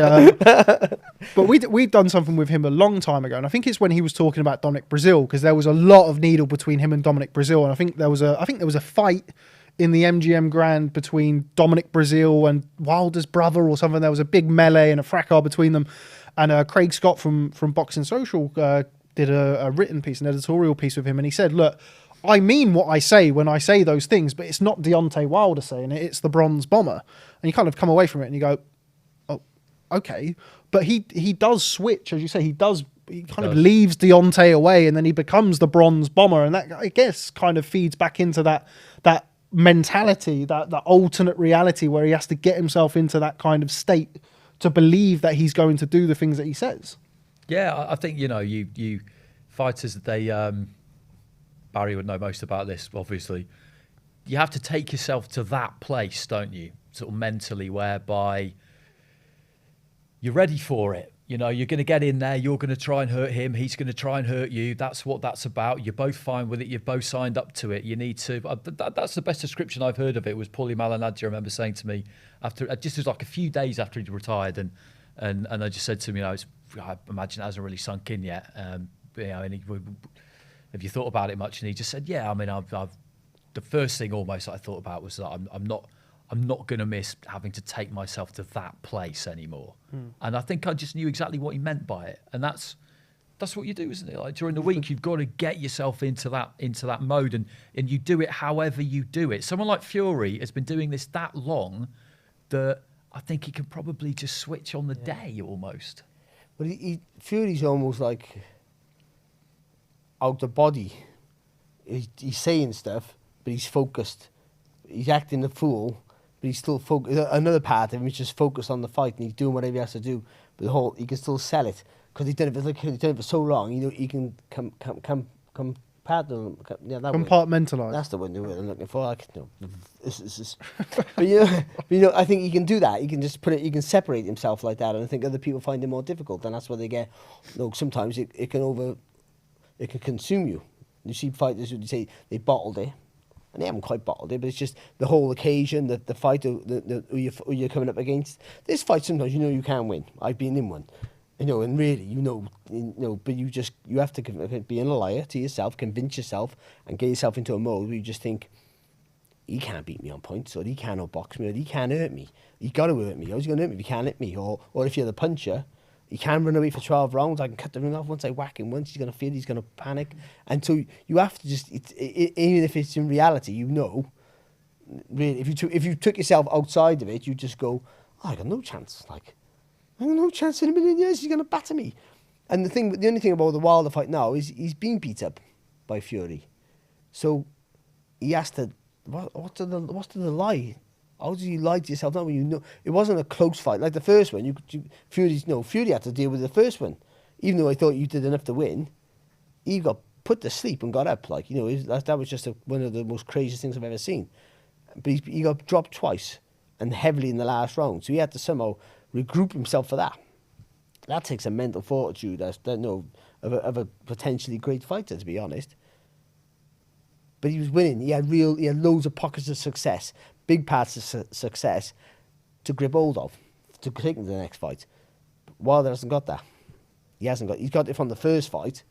but we'd done something with him a long time ago, and I think it's when he was talking about Dominic Brazil, because there was a lot of needle between him and Dominic Brazil, and I think there was a fight in the MGM Grand between Dominic Brazil and Wilder's brother or something. There was a big melee and a fracas between them, and Craig Scott from Boxing Social did a written piece, an editorial piece with him, and he said, look, I mean what I say when I say those things, but it's not Deontay Wilder saying it, it's the bronze bomber. And you kind of come away from it and you go, oh, okay. But he does switch, as you say, he kind of leaves Deontay away and then he becomes the bronze bomber. And that, I guess, kind of feeds back into that mentality, that alternate reality where he has to get himself into that kind of state to believe that he's going to do the things that he says. Yeah, I think, you fighters, they... Barry would know most about this, obviously. You have to take yourself to that place, don't you? Sort of mentally, whereby you're ready for it. You're going to get in there, you're going to try and hurt him, he's going to try and hurt you. That's what that's about. You're both fine with it, you've both signed up to it. You need to... That's the best description I've heard of it, was Paulie Malignaggi, I remember saying to me, after just was like a few days after he'd retired, and I just said to him, I imagine it hasn't really sunk in yet. And he... Have you thought about it much? And he just said, yeah, I mean, I've the first thing almost I thought about was that I'm not going to miss having to take myself to that place anymore. And I think I just knew exactly what he meant by it. And that's what you do, isn't it? Like during the week, you've got to get yourself into that mode, and you do it however you do it. Someone like Fury has been doing this that long that I think he can probably just switch on the day almost. But Fury's almost like out of body. He's saying stuff, but he's focused. He's acting the fool, but he's still focused. Another part of him is just focused on the fight, and he's doing whatever he has to do. But he can still sell it because he's done it for so long. He can compartmentalize. That's the word I'm looking for. But I think he can do that. He can just he can separate himself like that, and I think other people find it more difficult, and that's where they get. Sometimes it can consume you. You see fighters who say they bottled it, and they haven't quite bottled it, but it's just the whole occasion, the fight, who you're coming up against. This fight, sometimes you can't win. I've been in one, and really, but you have to be a liar to yourself, convince yourself, and get yourself into a mode where you just think, he can't beat me on points, or he cannot box me, or he can't hurt me. He got to hurt me. How's he going to hurt me if he can't hit me? Or if you're the puncher, he can run away for 12 rounds. I can cut the ring off. Once I whack him once, he's going to feel he's going to panic. And so you have to just, even if it's in reality, really, if you took yourself outside of it, you just go, I got no chance. I have no chance in a million years he's going to batter me. And the only thing about the Wilder fight now is he's been beat up by Fury. So he has to, what's to the lie? How do you lie to yourself now when you know it wasn't a close fight like the first one? Fury had to deal with the first one, even though I thought you did enough to win. He got put to sleep and got up, like, you know, that was just one of the most craziest things I've ever seen. But he got dropped twice and heavily in the last round, so he had to somehow regroup himself for that. That takes a mental fortitude of a potentially great fighter, to be honest. But he was winning. He had loads of pockets of success, big parts of success to grip hold of, to take him to the next fight. Wilder hasn't got that. He's got it from the first fight,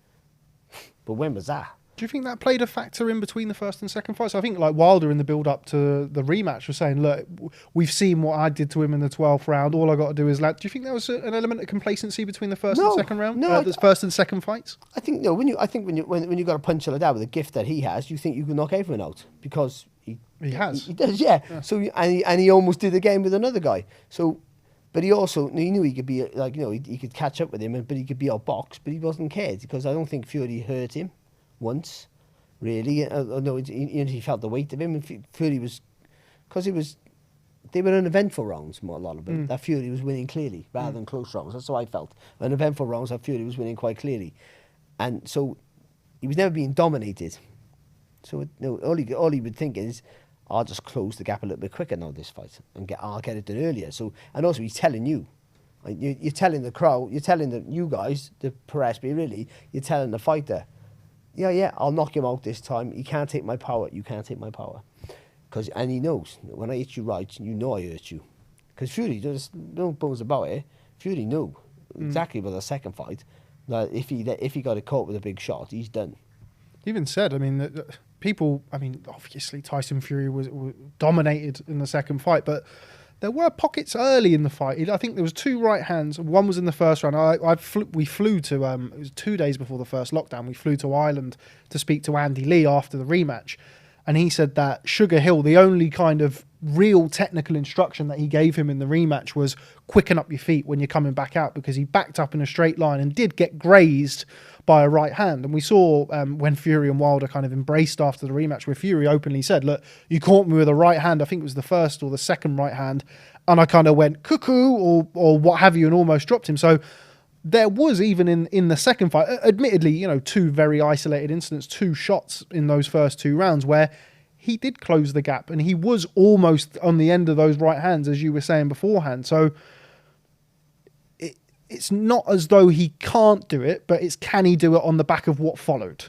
but when was that? Do you think that played a factor in between the first and second fights? I think like Wilder in the build-up to the rematch was saying, look, we've seen what I did to him in the 12th round. All I got to do is land. Do you think there was an element of complacency between the first and second round? No, the first and second fights? I think no. When you got a puncher like that with a gift that he has, you think you can knock everyone out because he has. He does, yeah. So and he almost did again with another guy. So, but he knew he could be like, you know, he could catch up with him, but he could be outboxed. But he wasn't cared because I don't think Fury hurt him once. Really, no, he felt the weight of him. And Fury was, because they were uneventful rounds, a lot of them. That Fury was winning clearly rather than close rounds. That's how I felt. Uneventful rounds, that Fury was winning quite clearly, and so he was never being dominated. So all he would think is, I'll just close the gap a little bit quicker now this fight, and I'll get it done earlier. So, and also he's telling you, like, you're telling the crowd, you're telling you guys, the press, but really, you're telling the fighter. Yeah, I'll knock him out this time. He can't take my power. You can't take my power. And he knows, when I hit you right, you know I hurt you. Because Fury, there's no bones about it, Fury knew exactly by the second fight that if he got it caught with a big shot, he's done. He even said, I mean, people, I mean, obviously Tyson Fury was dominated in the second fight, but there were pockets early in the fight. I think there was 2 right hands. One was in the first round. We flew to, it was 2 days before the first lockdown, we flew to Ireland to speak to Andy Lee after the rematch. And he said that Sugar Hill, the only kind of real technical instruction that he gave him in the rematch was quicken up your feet when you're coming back out, because he backed up in a straight line and did get grazed by a right hand. And we saw when Fury and Wilder kind of embraced after the rematch, where Fury openly said, look, you caught me with a right hand. I think it was the first or the second right hand. And I kind of went cuckoo or what have you, and almost dropped him. So there was, even in the second fight, admittedly, you know, 2 very isolated incidents, 2 shots in those first 2 rounds where he did close the gap and he was almost on the end of those right hands, as you were saying beforehand. So it's not as though he can't do it, but it's, can he do it on the back of what followed?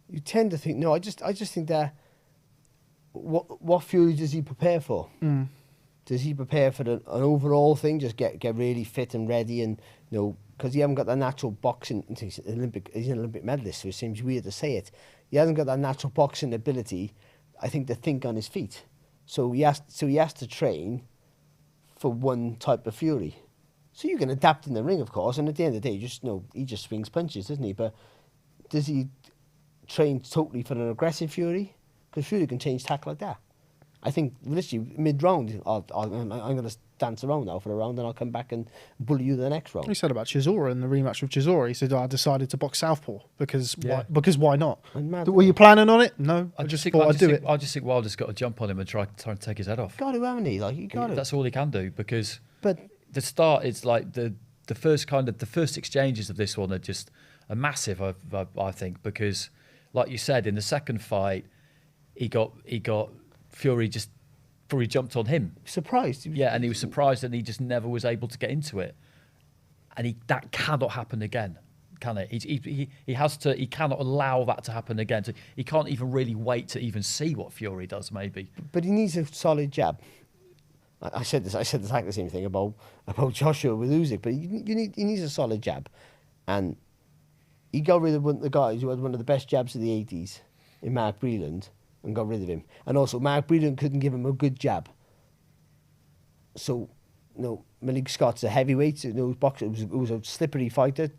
You tend to think, no, I just think that what Fury does he prepare for? Does he prepare for an overall thing? Just get really fit and ready, and, you know, because he hasn't got that natural boxing. He's an Olympic medalist, so it seems weird to say it. He hasn't got that natural boxing ability, I think, to think on his feet. So he has to train for one type of Fury. So you can adapt in the ring, of course, and at the end of the day, he just swings punches, doesn't he? But does he train totally for an aggressive Fury? Because Fury can change tack like that. I think literally mid-round, I'm going to dance around now for a round, and I'll come back and bully you the next round. He said about Chisora in the rematch with Chisora. He said, I decided to box southpaw because why not? Were you planning on it? No, I just thought I'd do it. I just think Wilder's got to jump on him and try and take his head off. Got to, haven't he? Like, you got to. That's all he can do, because but the start is like the first exchanges of this one are just a massive, I think, because like you said, in the second fight, he got Fury jumped on him. Surprised. Yeah, and he was surprised, and he just never was able to get into it. And that cannot happen again, can it? He cannot allow that to happen again. So he can't even really wait to even see what Fury does, maybe. But he needs a solid jab. I said exactly the same thing about Joshua with Usyk, but he needs a solid jab. And he got rid of one of the guys who had one of the best jabs of the 80s in Mark Breland, and got rid of him. And also, Mark Breland couldn't give him a good jab. So, Malik Scott's a heavyweight. Boxer. It was a slippery fighter.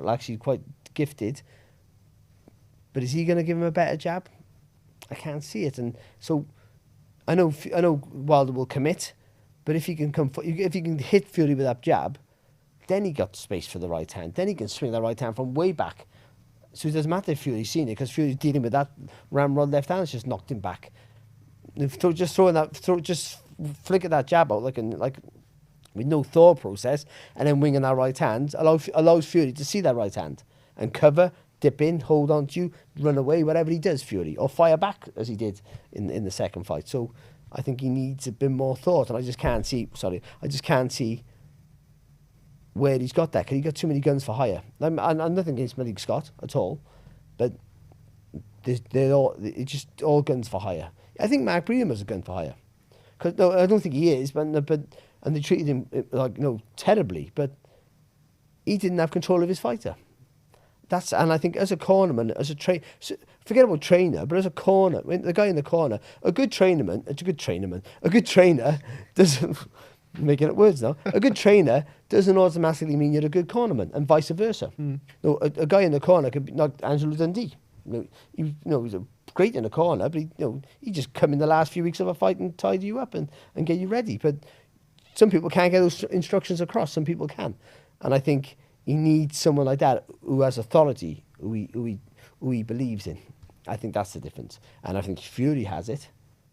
Actually, quite gifted. But is he going to give him a better jab? I can't see it. And so, I know Wilder will commit, But if he can if he can hit Fury with that jab, then he got space for the right hand. Then he can swing that right hand from way back. So it doesn't matter if Fury's seen it, because Fury's dealing with that ramrod left hand. It's just knocked him back. Just flicking that jab out like with no thought process, and then winging that right hand allows Fury to see that right hand and cover, dip in, hold on to you, run away, whatever he does, Fury, or fire back as he did in the second fight. So I think he needs a bit more thought, and I just can't see where he's got that, because he got too many guns for hire. I'm nothing against Malik Scott at all, but it's just all guns for hire. I think Mark Breedham was a gun for hire. No, I don't think he is, and they treated him terribly, but he didn't have control of his fighter. And I think as a cornerman, forget about trainer, but as a corner, the guy in the corner, a good trainer doesn't, making up words now, a good trainer doesn't automatically mean you're a good cornerman, and vice versa. No, a guy in the corner could be like Angelo Dundee. He's great in the corner, but he just come in the last few weeks of a fight and tidy you up and get you ready. But some people can't get those instructions across. Some people can, and I think he needs someone like that who has authority, who he believes in. I think that's the difference, and I think Fury has it,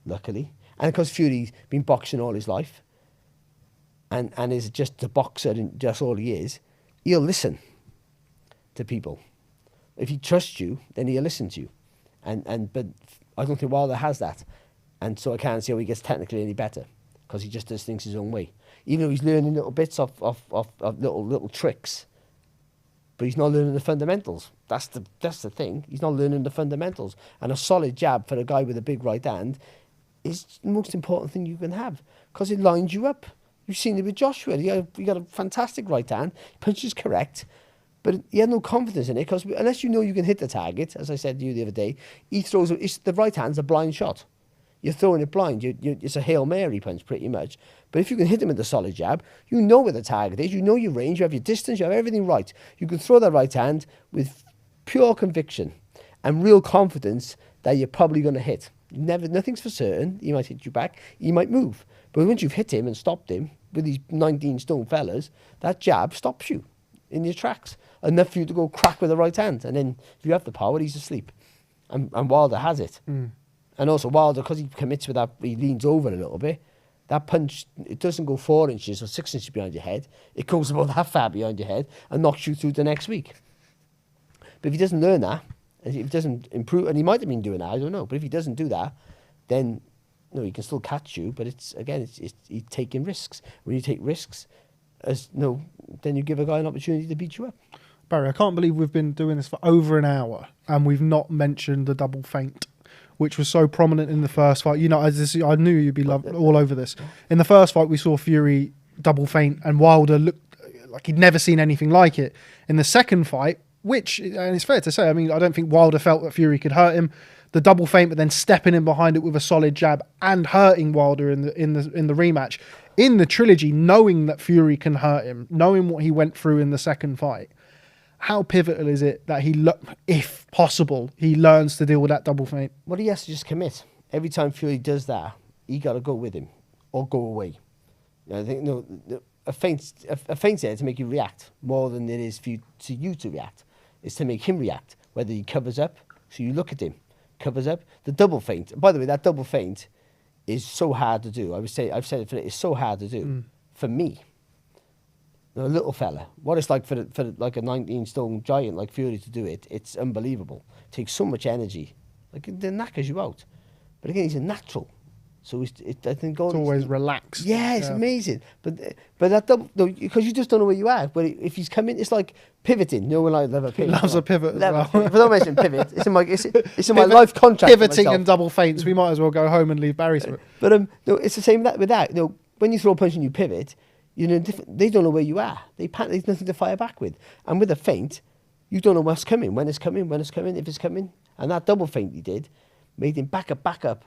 luckily, and because Fury's been boxing all his life, and is just a boxer and just all he is, he'll listen to people. If he trusts you, then he'll listen to you. But I don't think Wilder has that. And so I can't see how he gets technically any better, because he just does things his own way. Even though he's learning little bits of little tricks, but he's not learning the fundamentals. That's the thing. He's not learning the fundamentals. And a solid jab for a guy with a big right hand is the most important thing you can have, because it lines you up. You've seen it with Joshua. He got a fantastic right hand, punches correct, but he had no confidence in it, because unless you know you can hit the target, as I said to you the other day, the right hand's a blind shot. You're throwing it blind. It's a Hail Mary punch, pretty much. But if you can hit him with a solid jab, you know where the target is, you know your range, you have your distance, you have everything right. You can throw that right hand with pure conviction and real confidence that you're probably going to hit. Nothing's for certain. He might hit you back, he might move. But once you've hit him and stopped him with these 19-stone fellas, that jab stops you in your tracks. Enough for you to go crack with the right hand. And then if you have the power, he's asleep. And Wilder has it. And also Wilder, because he commits with that, he leans over a little bit. That punch, it doesn't go 4 inches or 6 inches behind your head. It goes about that far behind your head and knocks you through the next week. But if he doesn't learn that, and if he doesn't improve, and he might have been doing that, I don't know. But if he doesn't do that, then he can still catch you. But it's he's taking risks. When you take risks, then you give a guy an opportunity to beat you up. Barry, I can't believe we've been doing this for over an hour and we've not mentioned the double feint, which was so prominent in the first fight. I knew you'd be all over this. In the first fight, we saw Fury double feint, and Wilder looked like he'd never seen anything like it. In the second fight, and it's fair to say, I don't think Wilder felt that Fury could hurt him. The double feint, but then stepping in behind it with a solid jab and hurting Wilder in the rematch. In the trilogy, knowing that Fury can hurt him, knowing what he went through in the second fight, how pivotal is it that if possible, he learns to deal with that double feint? Well, he has to just commit. Every time Fury does that, he got to go with him or go away. I think a feint's there to make you react more than it is for you to react. It's to make him react, whether he covers up, so you look at him, covers up. The double feint, by the way, that double feint is so hard to do. I've said it, it's so hard to do for me. A little fella, what it's like for like a 19-stone giant like Fury to do it, it's unbelievable. It takes so much energy, like it knackers you out. But again, he's a natural, so I think it's always relaxed. Yeah, it's amazing. But that double, because you just don't know where you are. But if he's coming, it's like pivoting. No one love a pivot. Loves a pivot. But don't mention pivot. It's in my life contract. Pivoting and double feints. We might as well go home and leave Barry to it. But it's the same with that. When you throw a punch and you pivot, they don't know where you are. There's nothing to fire back with. And with a feint, you don't know what's coming, when it's coming, if it's coming. And that double feint he did made him back up.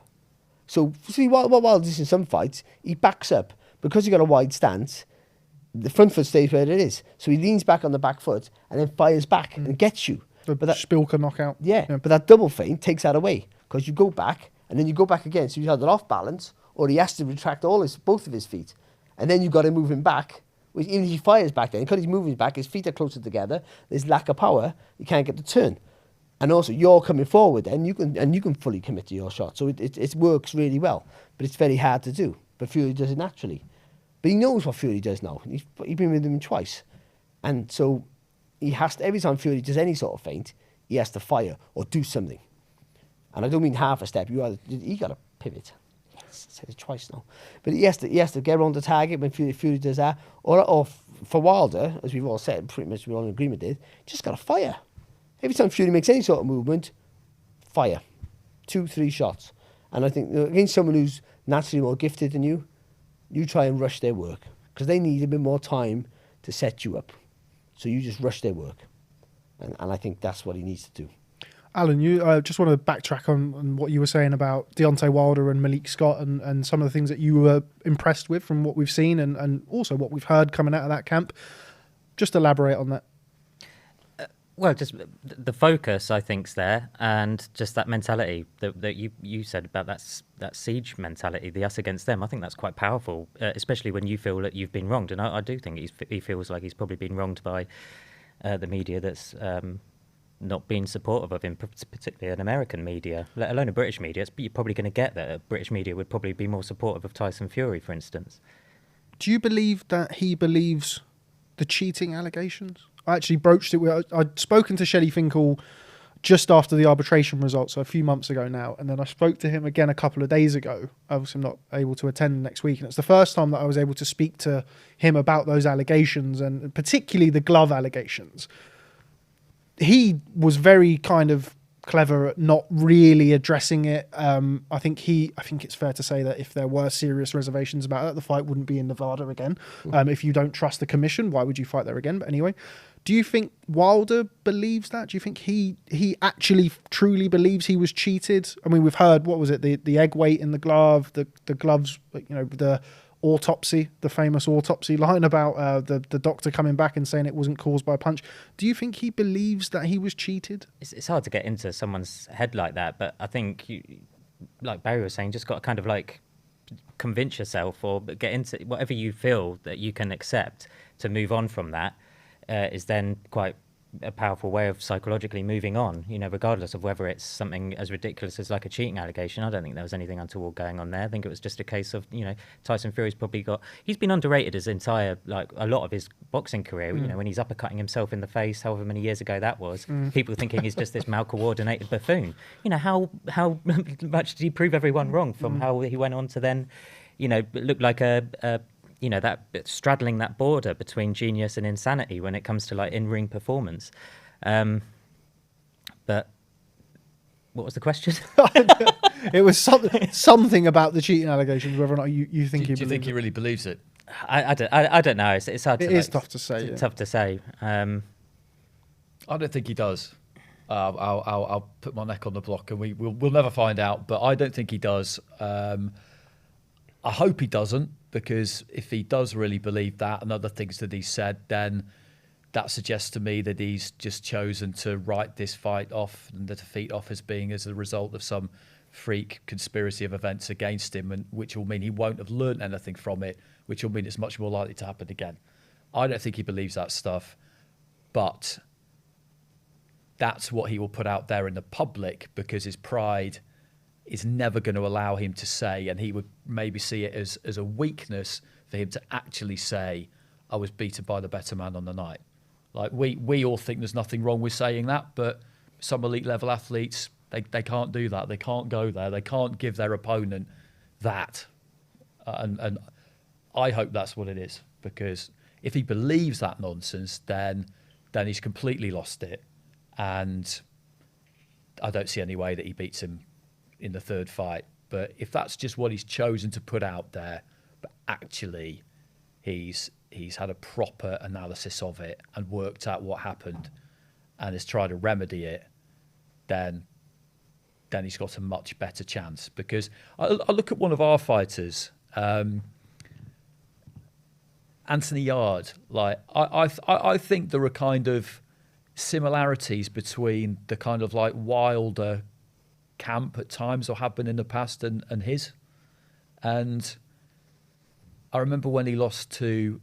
So see what Wilder's in some fights, he backs up because he got a wide stance. The front foot stays where it is, so he leans back on the back foot and then fires back and gets you. But that Spilker knockout. Yeah, but that double feint takes that away because you go back and then you go back again. So he's either off balance or he has to retract both of his feet. And then you've got him moving back. Which even if he fires back then, because he's moving back, his feet are closer together, there's lack of power, you can't get the turn. And also, you're coming forward, and you can fully commit to your shot. So it works really well, but it's very hard to do. But Fury does it naturally. But he knows what Fury does now. He's been with him twice. And so he has to, every time Fury does any sort of feint, he has to fire or do something. And I don't mean half a step. You got to pivot. Yes, I said it twice now. But he has to get around the target when Fury does that. Or for Wilder, as we've all said, pretty much we're all in agreement with, just got to fire. Every time Fury makes any sort of movement, fire. 2-3 shots. And I think against someone who's naturally more gifted than you try and rush their work. Because they need a bit more time to set you up. So you just rush their work. And I think that's what he needs to do. Alan, you just want to backtrack on what you were saying about Deontay Wilder and Malik Scott and some of the things that you were impressed with from what we've seen and also what we've heard coming out of that camp. Just elaborate on that. Well, just the focus, I think, is there, and just that mentality that you said about that siege mentality, the us against them. I think that's quite powerful, especially when you feel that you've been wronged. And I do think he feels like he's probably been wronged by the media that's not been supportive of him, particularly an American media, let alone a British media. You're probably going to get that a British media would probably be more supportive of Tyson Fury, for instance. Do you believe that he believes the cheating allegations? I actually broached it. I'd spoken to Shelley Finkel just after the arbitration results, so a few months ago now, and then I spoke to him again a couple of days ago. Obviously, I'm not able to attend next week, and it's the first time that I was able to speak to him about those allegations, and particularly the glove allegations. He was very kind of clever at not really addressing it. I think it's fair to say that if there were serious reservations about it, the fight wouldn't be in Nevada again. If you don't trust the commission, why would you fight there again? But anyway, do you think Wilder believes that? Do you think he actually truly believes he was cheated? I mean, we've heard, what was it, the egg weight in the glove, the gloves, the autopsy, the famous autopsy line about the doctor coming back and saying it wasn't caused by a punch. Do you think he believes that he was cheated? It's hard to get into someone's head like that, but I think, like Barry was saying, just got to kind of like convince yourself or get into whatever you feel that you can accept to move on from that. Is then quite a powerful way of psychologically moving on, regardless of whether it's something as ridiculous as like a cheating allegation. I don't think there was anything untoward going on there. I think it was just a case of, Tyson Fury's he's been underrated his entire, a lot of his boxing career, when he's uppercutting himself in the face, however many years ago that was, people thinking he's just this mal-coordinated buffoon. How much did he prove everyone wrong from how he went on to then, look like that straddling that border between genius and insanity when it comes to like in-ring performance. But what was the question? It was something about the cheating allegations, whether or not you think do you think he really believes it? I don't know. It's hard. It's tough to say. It's tough to say. I don't think he does. I'll put my neck on the block, and we'll never find out. But I don't think he does. I hope he doesn't, because if he does really believe that and other things that he said, then that suggests to me that he's just chosen to write this fight off and the defeat off as being as a result of some freak conspiracy of events against him, and which will mean he won't have learnt anything from it, which will mean it's much more likely to happen again. I don't think he believes that stuff, but that's what he will put out there in the public, because his pride is never going to allow him to say, and he would maybe see it as a weakness for him to actually say, I was beaten by the better man on the night. Like we all think there's nothing wrong with saying that, but some elite level athletes, they can't do that. They can't go there. They can't give their opponent that. And I hope that's what it is, because if he believes that nonsense, then he's completely lost it. And I don't see any way that he beats him in the third fight. But if that's just what he's chosen to put out there, but actually he's had a proper analysis of it and worked out what happened and has tried to remedy it, then he's got a much better chance. Because I look at one of our fighters, Anthony Yard. Like I think there are kind of similarities between the kind of like Wilder camp at times, or have been in the past, and his. And I remember when he lost to,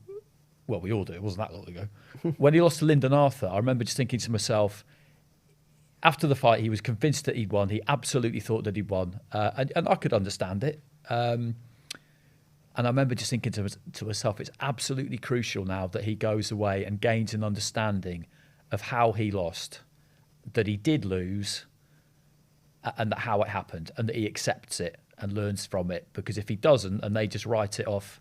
well, we all do, it wasn't that long ago. When he lost to Lyndon Arthur, I remember just thinking to myself, after the fight, he was convinced that he'd won. He absolutely thought that he'd won. And I could understand it. And I remember just thinking to myself, it's absolutely crucial now that he goes away and gains an understanding of how he lost, that he did lose, and that how it happened, and that he accepts it and learns from it. Because if he doesn't, and they just write it off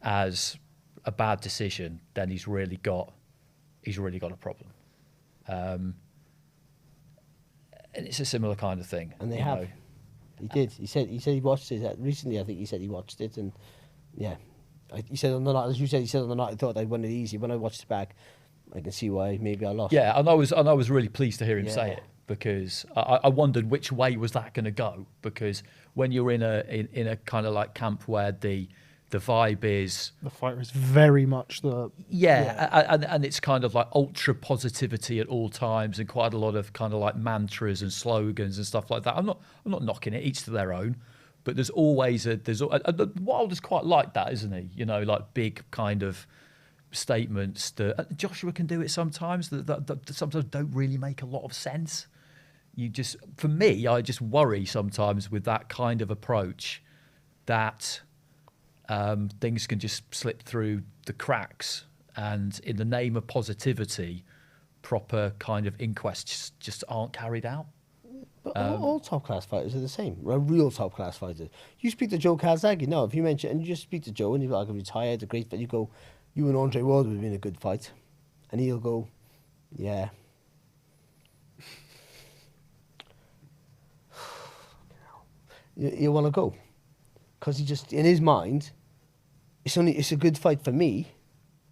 as a bad decision, then he's really got a problem. And it's a similar kind of thing. And they have. He did. He said he watched it recently. I think he said he watched it, and yeah, he said on the night, as you said, he said on the night, I thought I won it easy. When I watched it back, I can see why maybe I lost. Yeah, and I was really pleased to hear him say it, because I wondered which way was that going to go. Because when you're in a kind of like camp where the vibe is, the fighter is very much and it's kind of like ultra positivity at all times, and quite a lot of kind of like mantras and slogans and stuff like that. I'm not knocking it, each to their own, but there's always the Wilder's quite like that, isn't he? You know, like big kind of statements that Joshua can do it sometimes that sometimes don't really make a lot of sense. For me, I just worry sometimes with that kind of approach that things can just slip through the cracks, and in the name of positivity, proper kind of inquests just aren't carried out. But all top-class fighters are the same. Real top-class fighters. You speak to Joe Calzaghe, if you mention, and you just speak to Joe, and you're like, retired, a great fight, you go, you and Andre Ward would have been a good fight. And he'll go, yeah. You want to go. Because he just, in his mind, it's a good fight for me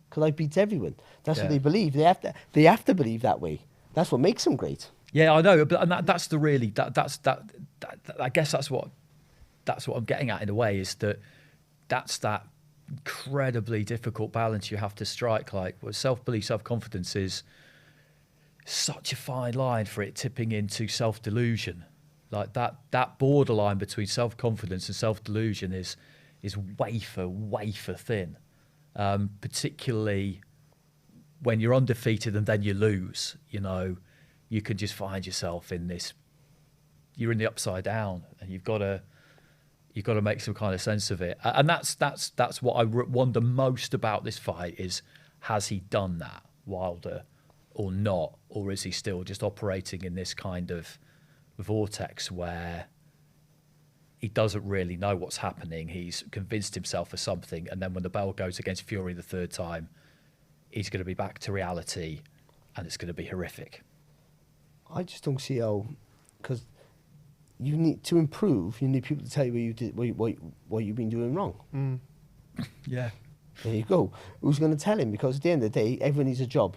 because I beat everyone. That's what they believe. They have to believe that way. That's what makes them great. Yeah, I know, but that's the really that's I guess that's what I'm getting at in a way, is that's that incredibly difficult balance you have to strike. Like, well, self-belief, self-confidence is such a fine line for it tipping into self-delusion. Like that borderline between self-confidence and self-delusion is wafer thin, particularly when you're undefeated and then you lose. You know, you can just find yourself in this. You're in the upside down, and you've got to make some kind of sense of it. And that's what I wonder most about this fight is, has he done that, Wilder, or not, or is he still just operating in this kind of vortex where he doesn't really know what's happening? He's convinced himself of something, and then when the bell goes against Fury the third time, he's going to be back to reality, and it's going to be horrific. I just don't see how, because you need to improve. You need people to tell you what you did, what you've been doing wrong. Yeah, there you go. Who's going to tell him? Because at the end of the day, everyone needs a job.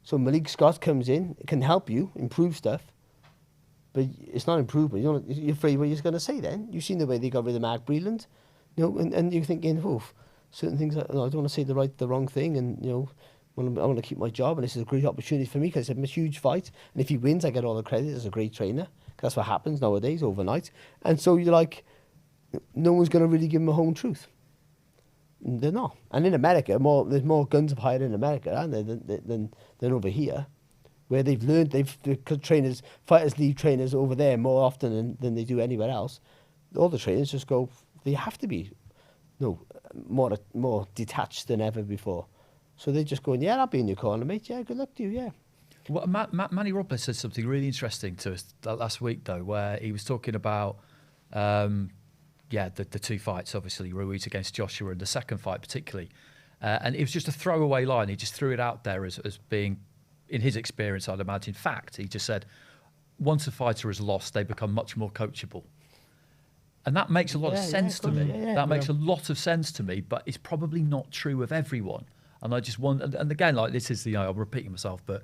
So Malik Scott comes in, can help you improve stuff. But it's not improvement. You're afraid what you're going to say then. You've seen the way they got rid of Mark Breland. And you're thinking, certain things, I don't want to say the wrong thing, and, I want to keep my job, and this is a great opportunity for me because it's a huge fight. And if he wins, I get all the credit as a great trainer. That's what happens nowadays, overnight. And so you're like, no one's going to really give him a home truth. And they're not. And in America, there's more guns of hire in America, aren't there, than over here, where they've learned, fighters leave trainers over there more often than they do anywhere else. All the trainers just go, they have to be more detached than ever before. So they're just going, yeah, I'll be in your corner, mate. Yeah, good luck to you, yeah. Well, Manny Robles said something really interesting to us last week, though, where he was talking about, the two fights, obviously, Ruiz against Joshua, and the second fight particularly. And it was just a throwaway line. He just threw it out there as being, in his experience, I'd imagine, fact. He just said, once a fighter has lost, they become much more coachable. And that makes a lot of sense to me. That makes a lot of sense to me, but it's probably not true of everyone. And I just wonder, and again, like this is, I'm repeating myself, but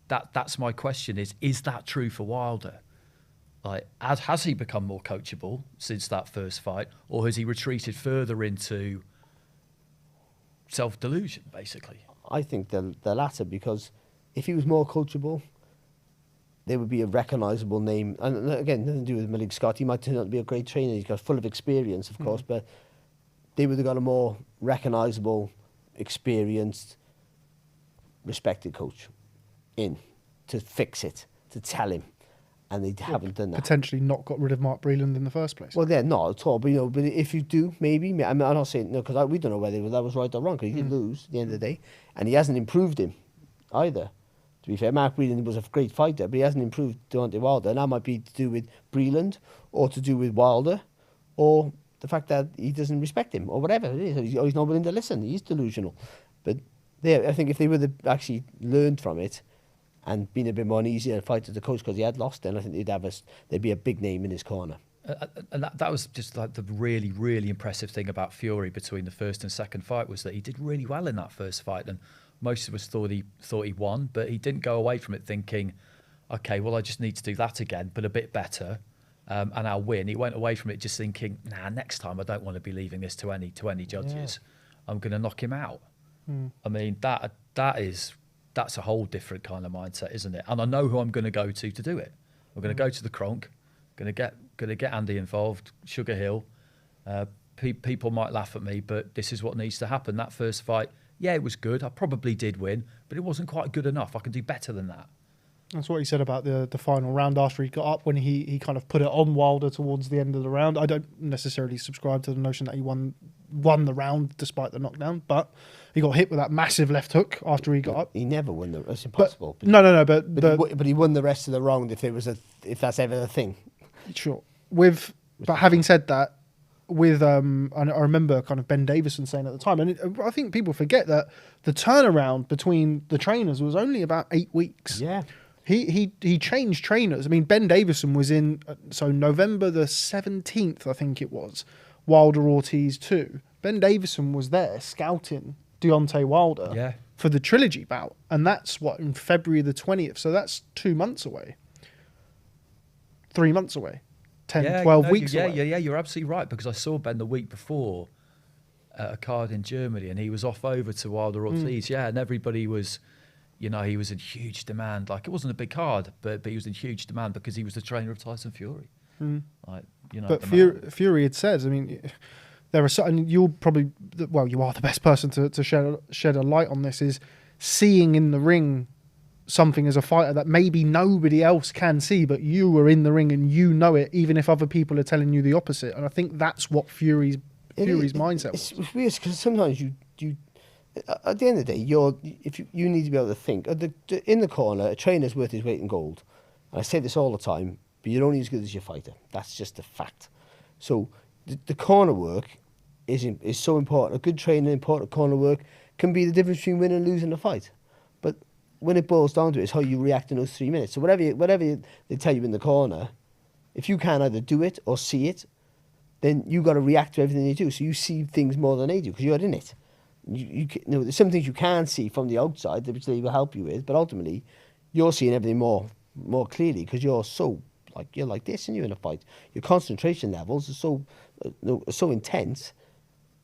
that's my question is that true for Wilder? Like, has he become more coachable since that first fight, or has he retreated further into self-delusion, basically? I think the latter, because if he was more coachable, there would be a recognisable name. And again, nothing to do with Malik Scott. He might turn out to be a great trainer. He's got full of experience, of course, but they would have got a more recognisable, experienced, respected coach in to fix it, to tell him, and they haven't done that. Potentially not got rid of Mark Breland in the first place. Well, they're not at all. But but if you do, maybe. I mean, I'm not saying no, because we don't know whether that was right or wrong. Because he did lose at the end of the day, and he hasn't improved him either. To be fair, Mark Breland was a great fighter, but he hasn't improved Deontay Wilder, and that might be to do with Breland, or to do with Wilder, or the fact that he doesn't respect him, or whatever it is. Or he's not willing to listen. He's delusional. But I think if they would have actually learned from it and been a bit more easier fight to the coach because he had lost, then I think there'd be a big name in his corner. And that was just like the really, really impressive thing about Fury between the first and second fight was that he did really well in that first fight, and most of us thought he won, but he didn't go away from it thinking, okay, well, I just need to do that again, but a bit better, and I'll win. He went away from it just thinking, nah, next time I don't want to be leaving this to any judges. Yeah. I'm going to knock him out. I mean, that's a whole different kind of mindset, isn't it? And I know who I'm going to go to do it. I'm going to go to the Kronk. Going to get Andy involved. Sugar Hill. People might laugh at me, but this is what needs to happen. That first fight, yeah, it was good. I probably did win, but it wasn't quite good enough. I can do better than that. That's what he said about the final round after he got up, when he kind of put it on Wilder towards the end of the round. I don't necessarily subscribe to the notion that he won the round despite the knockdown, but he got hit with that massive left hook after he got up. He never won that's impossible. But he won the rest of the round if that's ever the thing. Sure. But having said that, I remember kind of Ben Davison saying at the time, and I think people forget that the turnaround between the trainers was only about 8 weeks. Yeah. He changed trainers. I mean, Ben Davison was in, so November the 17th, I think it was, Wilder Ortiz 2. Ben Davison was there scouting Deontay Wilder for the trilogy bout. And that's in February the 20th. So that's 2 months away. 3 months away. 12 weeks away. Yeah, you're absolutely right, because I saw Ben the week before at a card in Germany, and he was off over to Wilder Ortiz. Yeah, and everybody was... he was in huge demand. Like, it wasn't a big card, but he was in huge demand because he was the trainer of Tyson Fury. But Fury had said, I mean, there are certain, you'll probably, well, you are the best person to shed a light on this, is seeing in the ring something as a fighter that maybe nobody else can see, but you are in the ring and you know it, even if other people are telling you the opposite. And I think that's what Fury's mindset was. It's weird because sometimes you at the end of the day, you need to be able to think. In the corner, a trainer's worth his weight in gold. And I say this all the time, but you're only as good as your fighter. That's just a fact. So the corner work is so important. A good trainer, important corner work can be the difference between winning and losing a fight. But when it boils down to it, it's how you react in those 3 minutes. So whatever they tell you in the corner, if you can't either do it or see it, then you got to react to everything they do. So you see things more than they do because you're in it. There's some things you can see from the outside which they will help you with, but ultimately you're seeing everything more clearly because you're like this and you're in a fight. Your concentration levels are so intense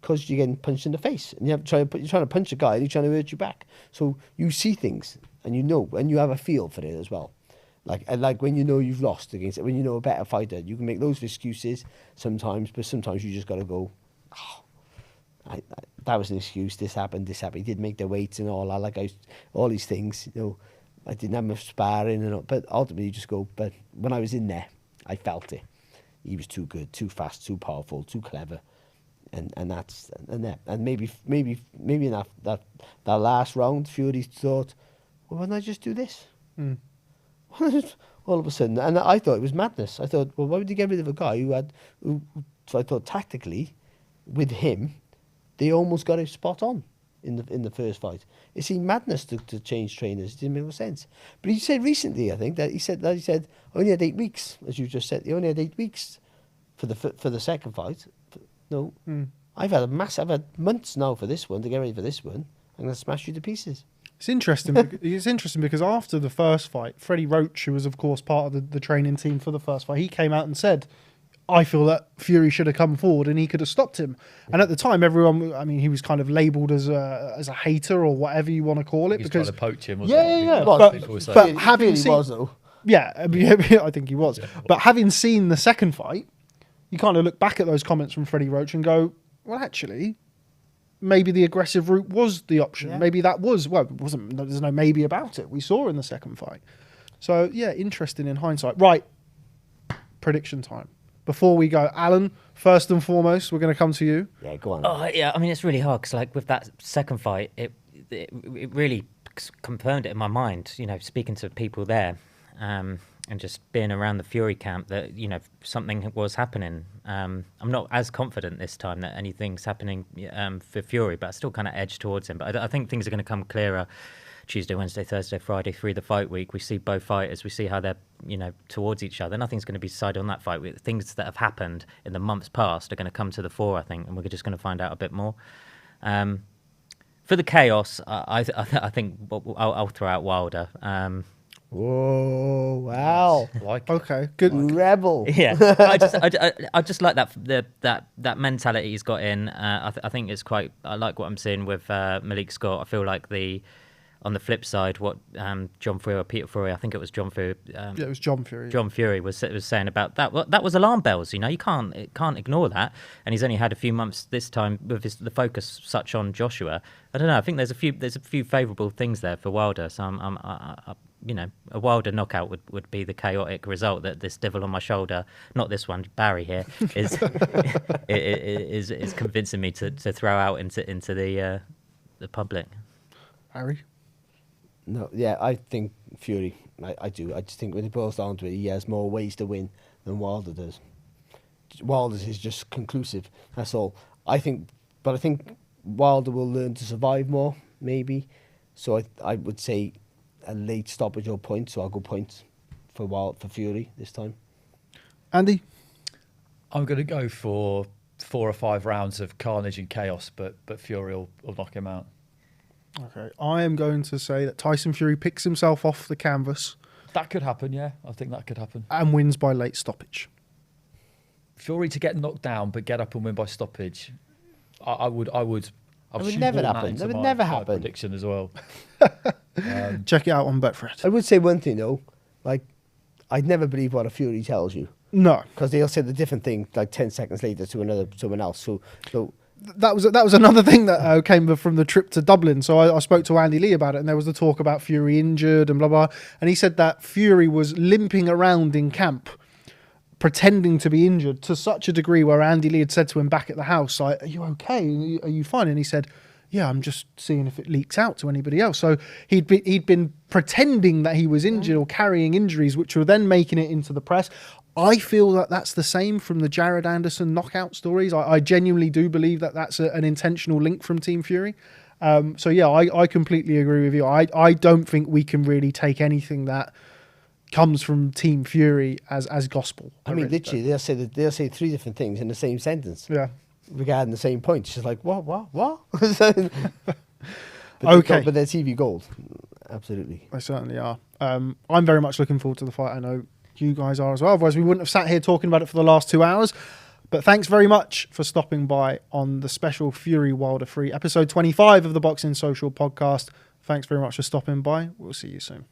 because you're getting punched in the face and you're trying to punch a guy and he's trying to hurt you back. So you see things and you have a feel for it as well. Like when you know you've lost against it, when you know a better fighter, you can make those excuses sometimes, but sometimes you just got to go, that was an excuse. This happened. He did make the weights and all that. All these things. I didn't have much sparring, but ultimately you just go. But when I was in there, I felt it. He was too good, too fast, too powerful, too clever, and maybe in that last round, Fury thought, well, why don't I just do this? All of a sudden, and I thought it was madness. I thought, well, why would you get rid of a guy who so I thought tactically, with him, they almost got it spot on in the first fight. It seemed madness to change trainers. It didn't make no sense. But he said recently, I think, that he said I only had 8 weeks, as you just said. He only had 8 weeks for the second fight. I've had months now for this one to get ready for this one. I'm going to smash you to pieces. It's interesting. It's interesting because after the first fight, Freddie Roach, who was of course part of the training team for the first fight, he came out and said, I feel that Fury should have come forward and he could have stopped him. And at the time, everyone, I mean, he was kind of labelled as a hater or whatever you want to call it. He was because trying to poach him, wasn't he? Yeah. But having seen, was though. Yeah, I think he was. Yeah. But having seen the second fight, you kind of look back at those comments from Freddie Roach and go, well, actually, maybe the aggressive route was the option. Yeah. Maybe that was, well, it wasn't, there's no maybe about it. We saw in the second fight. So, yeah, interesting in hindsight. Right, prediction time. Before we go, Alan, first and foremost, we're going to come to you. Yeah, go on. Oh, yeah, I mean, it's really hard because, like, with that second fight, it really confirmed it in my mind, you know, speaking to people there and just being around the Fury camp that, you know, something was happening. I'm not as confident this time that anything's happening for Fury, but I still kind of edge towards him. But I think things are going to come clearer Tuesday, Wednesday, Thursday, Friday through the fight week. We see both fighters. We see how they're, you know, towards each other. Nothing's going to be decided on that fight. Things that have happened in the months past are going to come to the fore, I think, and we're just going to find out a bit more. For the chaos, I think I'll throw out Wilder. Whoa! Wow. Like Okay, good. Rebel. Yeah, I just like that mentality he's got in. I think it's quite. I like what I'm seeing with Malik Scott. I feel like on the flip side, what John Fury or Peter Fury, I think it was John Fury. Yeah, it was John Fury. John Fury was saying about that. Well, that was alarm bells. You know, you can't ignore that. And he's only had a few months this time with the focus such on Joshua. I don't know. I think there's a few favourable things there for Wilder. So you know, a Wilder knockout would be the chaotic result that this devil on my shoulder, not this one, Barry here, is is convincing me to throw out into the public. Harry? No, yeah, I think Fury. I do. I just think when it boils down to it, he has more ways to win than Wilder does. Wilder's is just conclusive. That's all. I think Wilder will learn to survive more, maybe. So I would say a late stoppage or point. So I'll go points for Fury this time. Andy? I'm going to go for 4 or 5 rounds of carnage and chaos, but Fury will knock him out. Okay, I am going to say that Tyson Fury picks himself off the canvas That could happen, yeah. I think that could happen. and wins by late stoppage. Fury to get knocked down but get up and win by stoppage. I would That would shoehorn never that happen. into That would my- never my happen. prediction as well. Check it out on Betfred. I would say one thing though, like I'd never believe what a Fury tells you No, because they'll say the different thing like 10 seconds later to someone else. So that was another thing that came from the trip to Dublin. So I spoke to Andy Lee about it, and there was the talk about Fury injured and blah blah. And he said that Fury was limping around in camp, pretending to be injured to such a degree where Andy Lee had said to him back at the house, like, "Are you okay? Are you fine?" And he said, "Yeah, I'm just seeing if it leaks out to anybody else." So he'd been pretending that he was injured or carrying injuries, which were then making it into the press. I feel that that's the same from the Jared Anderson knockout stories. I genuinely do believe that that's an intentional link from Team Fury. So yeah, I completely agree with you. I don't think we can really take anything that comes from Team Fury as gospel. I mean, really literally, they'll say 3 different things in the same sentence. don't. Yeah. Regarding the same point. It's just like, what? Okay. But they're TV gold. Absolutely. They certainly are. I'm very much looking forward to the fight. I know you guys are as well. Otherwise, we wouldn't have sat here talking about it for the last 2 hours. But thanks very much for stopping by on the special Fury Wilder Free episode 25 of the Boxing Social podcast. Thanks very much for stopping by. We'll see you soon.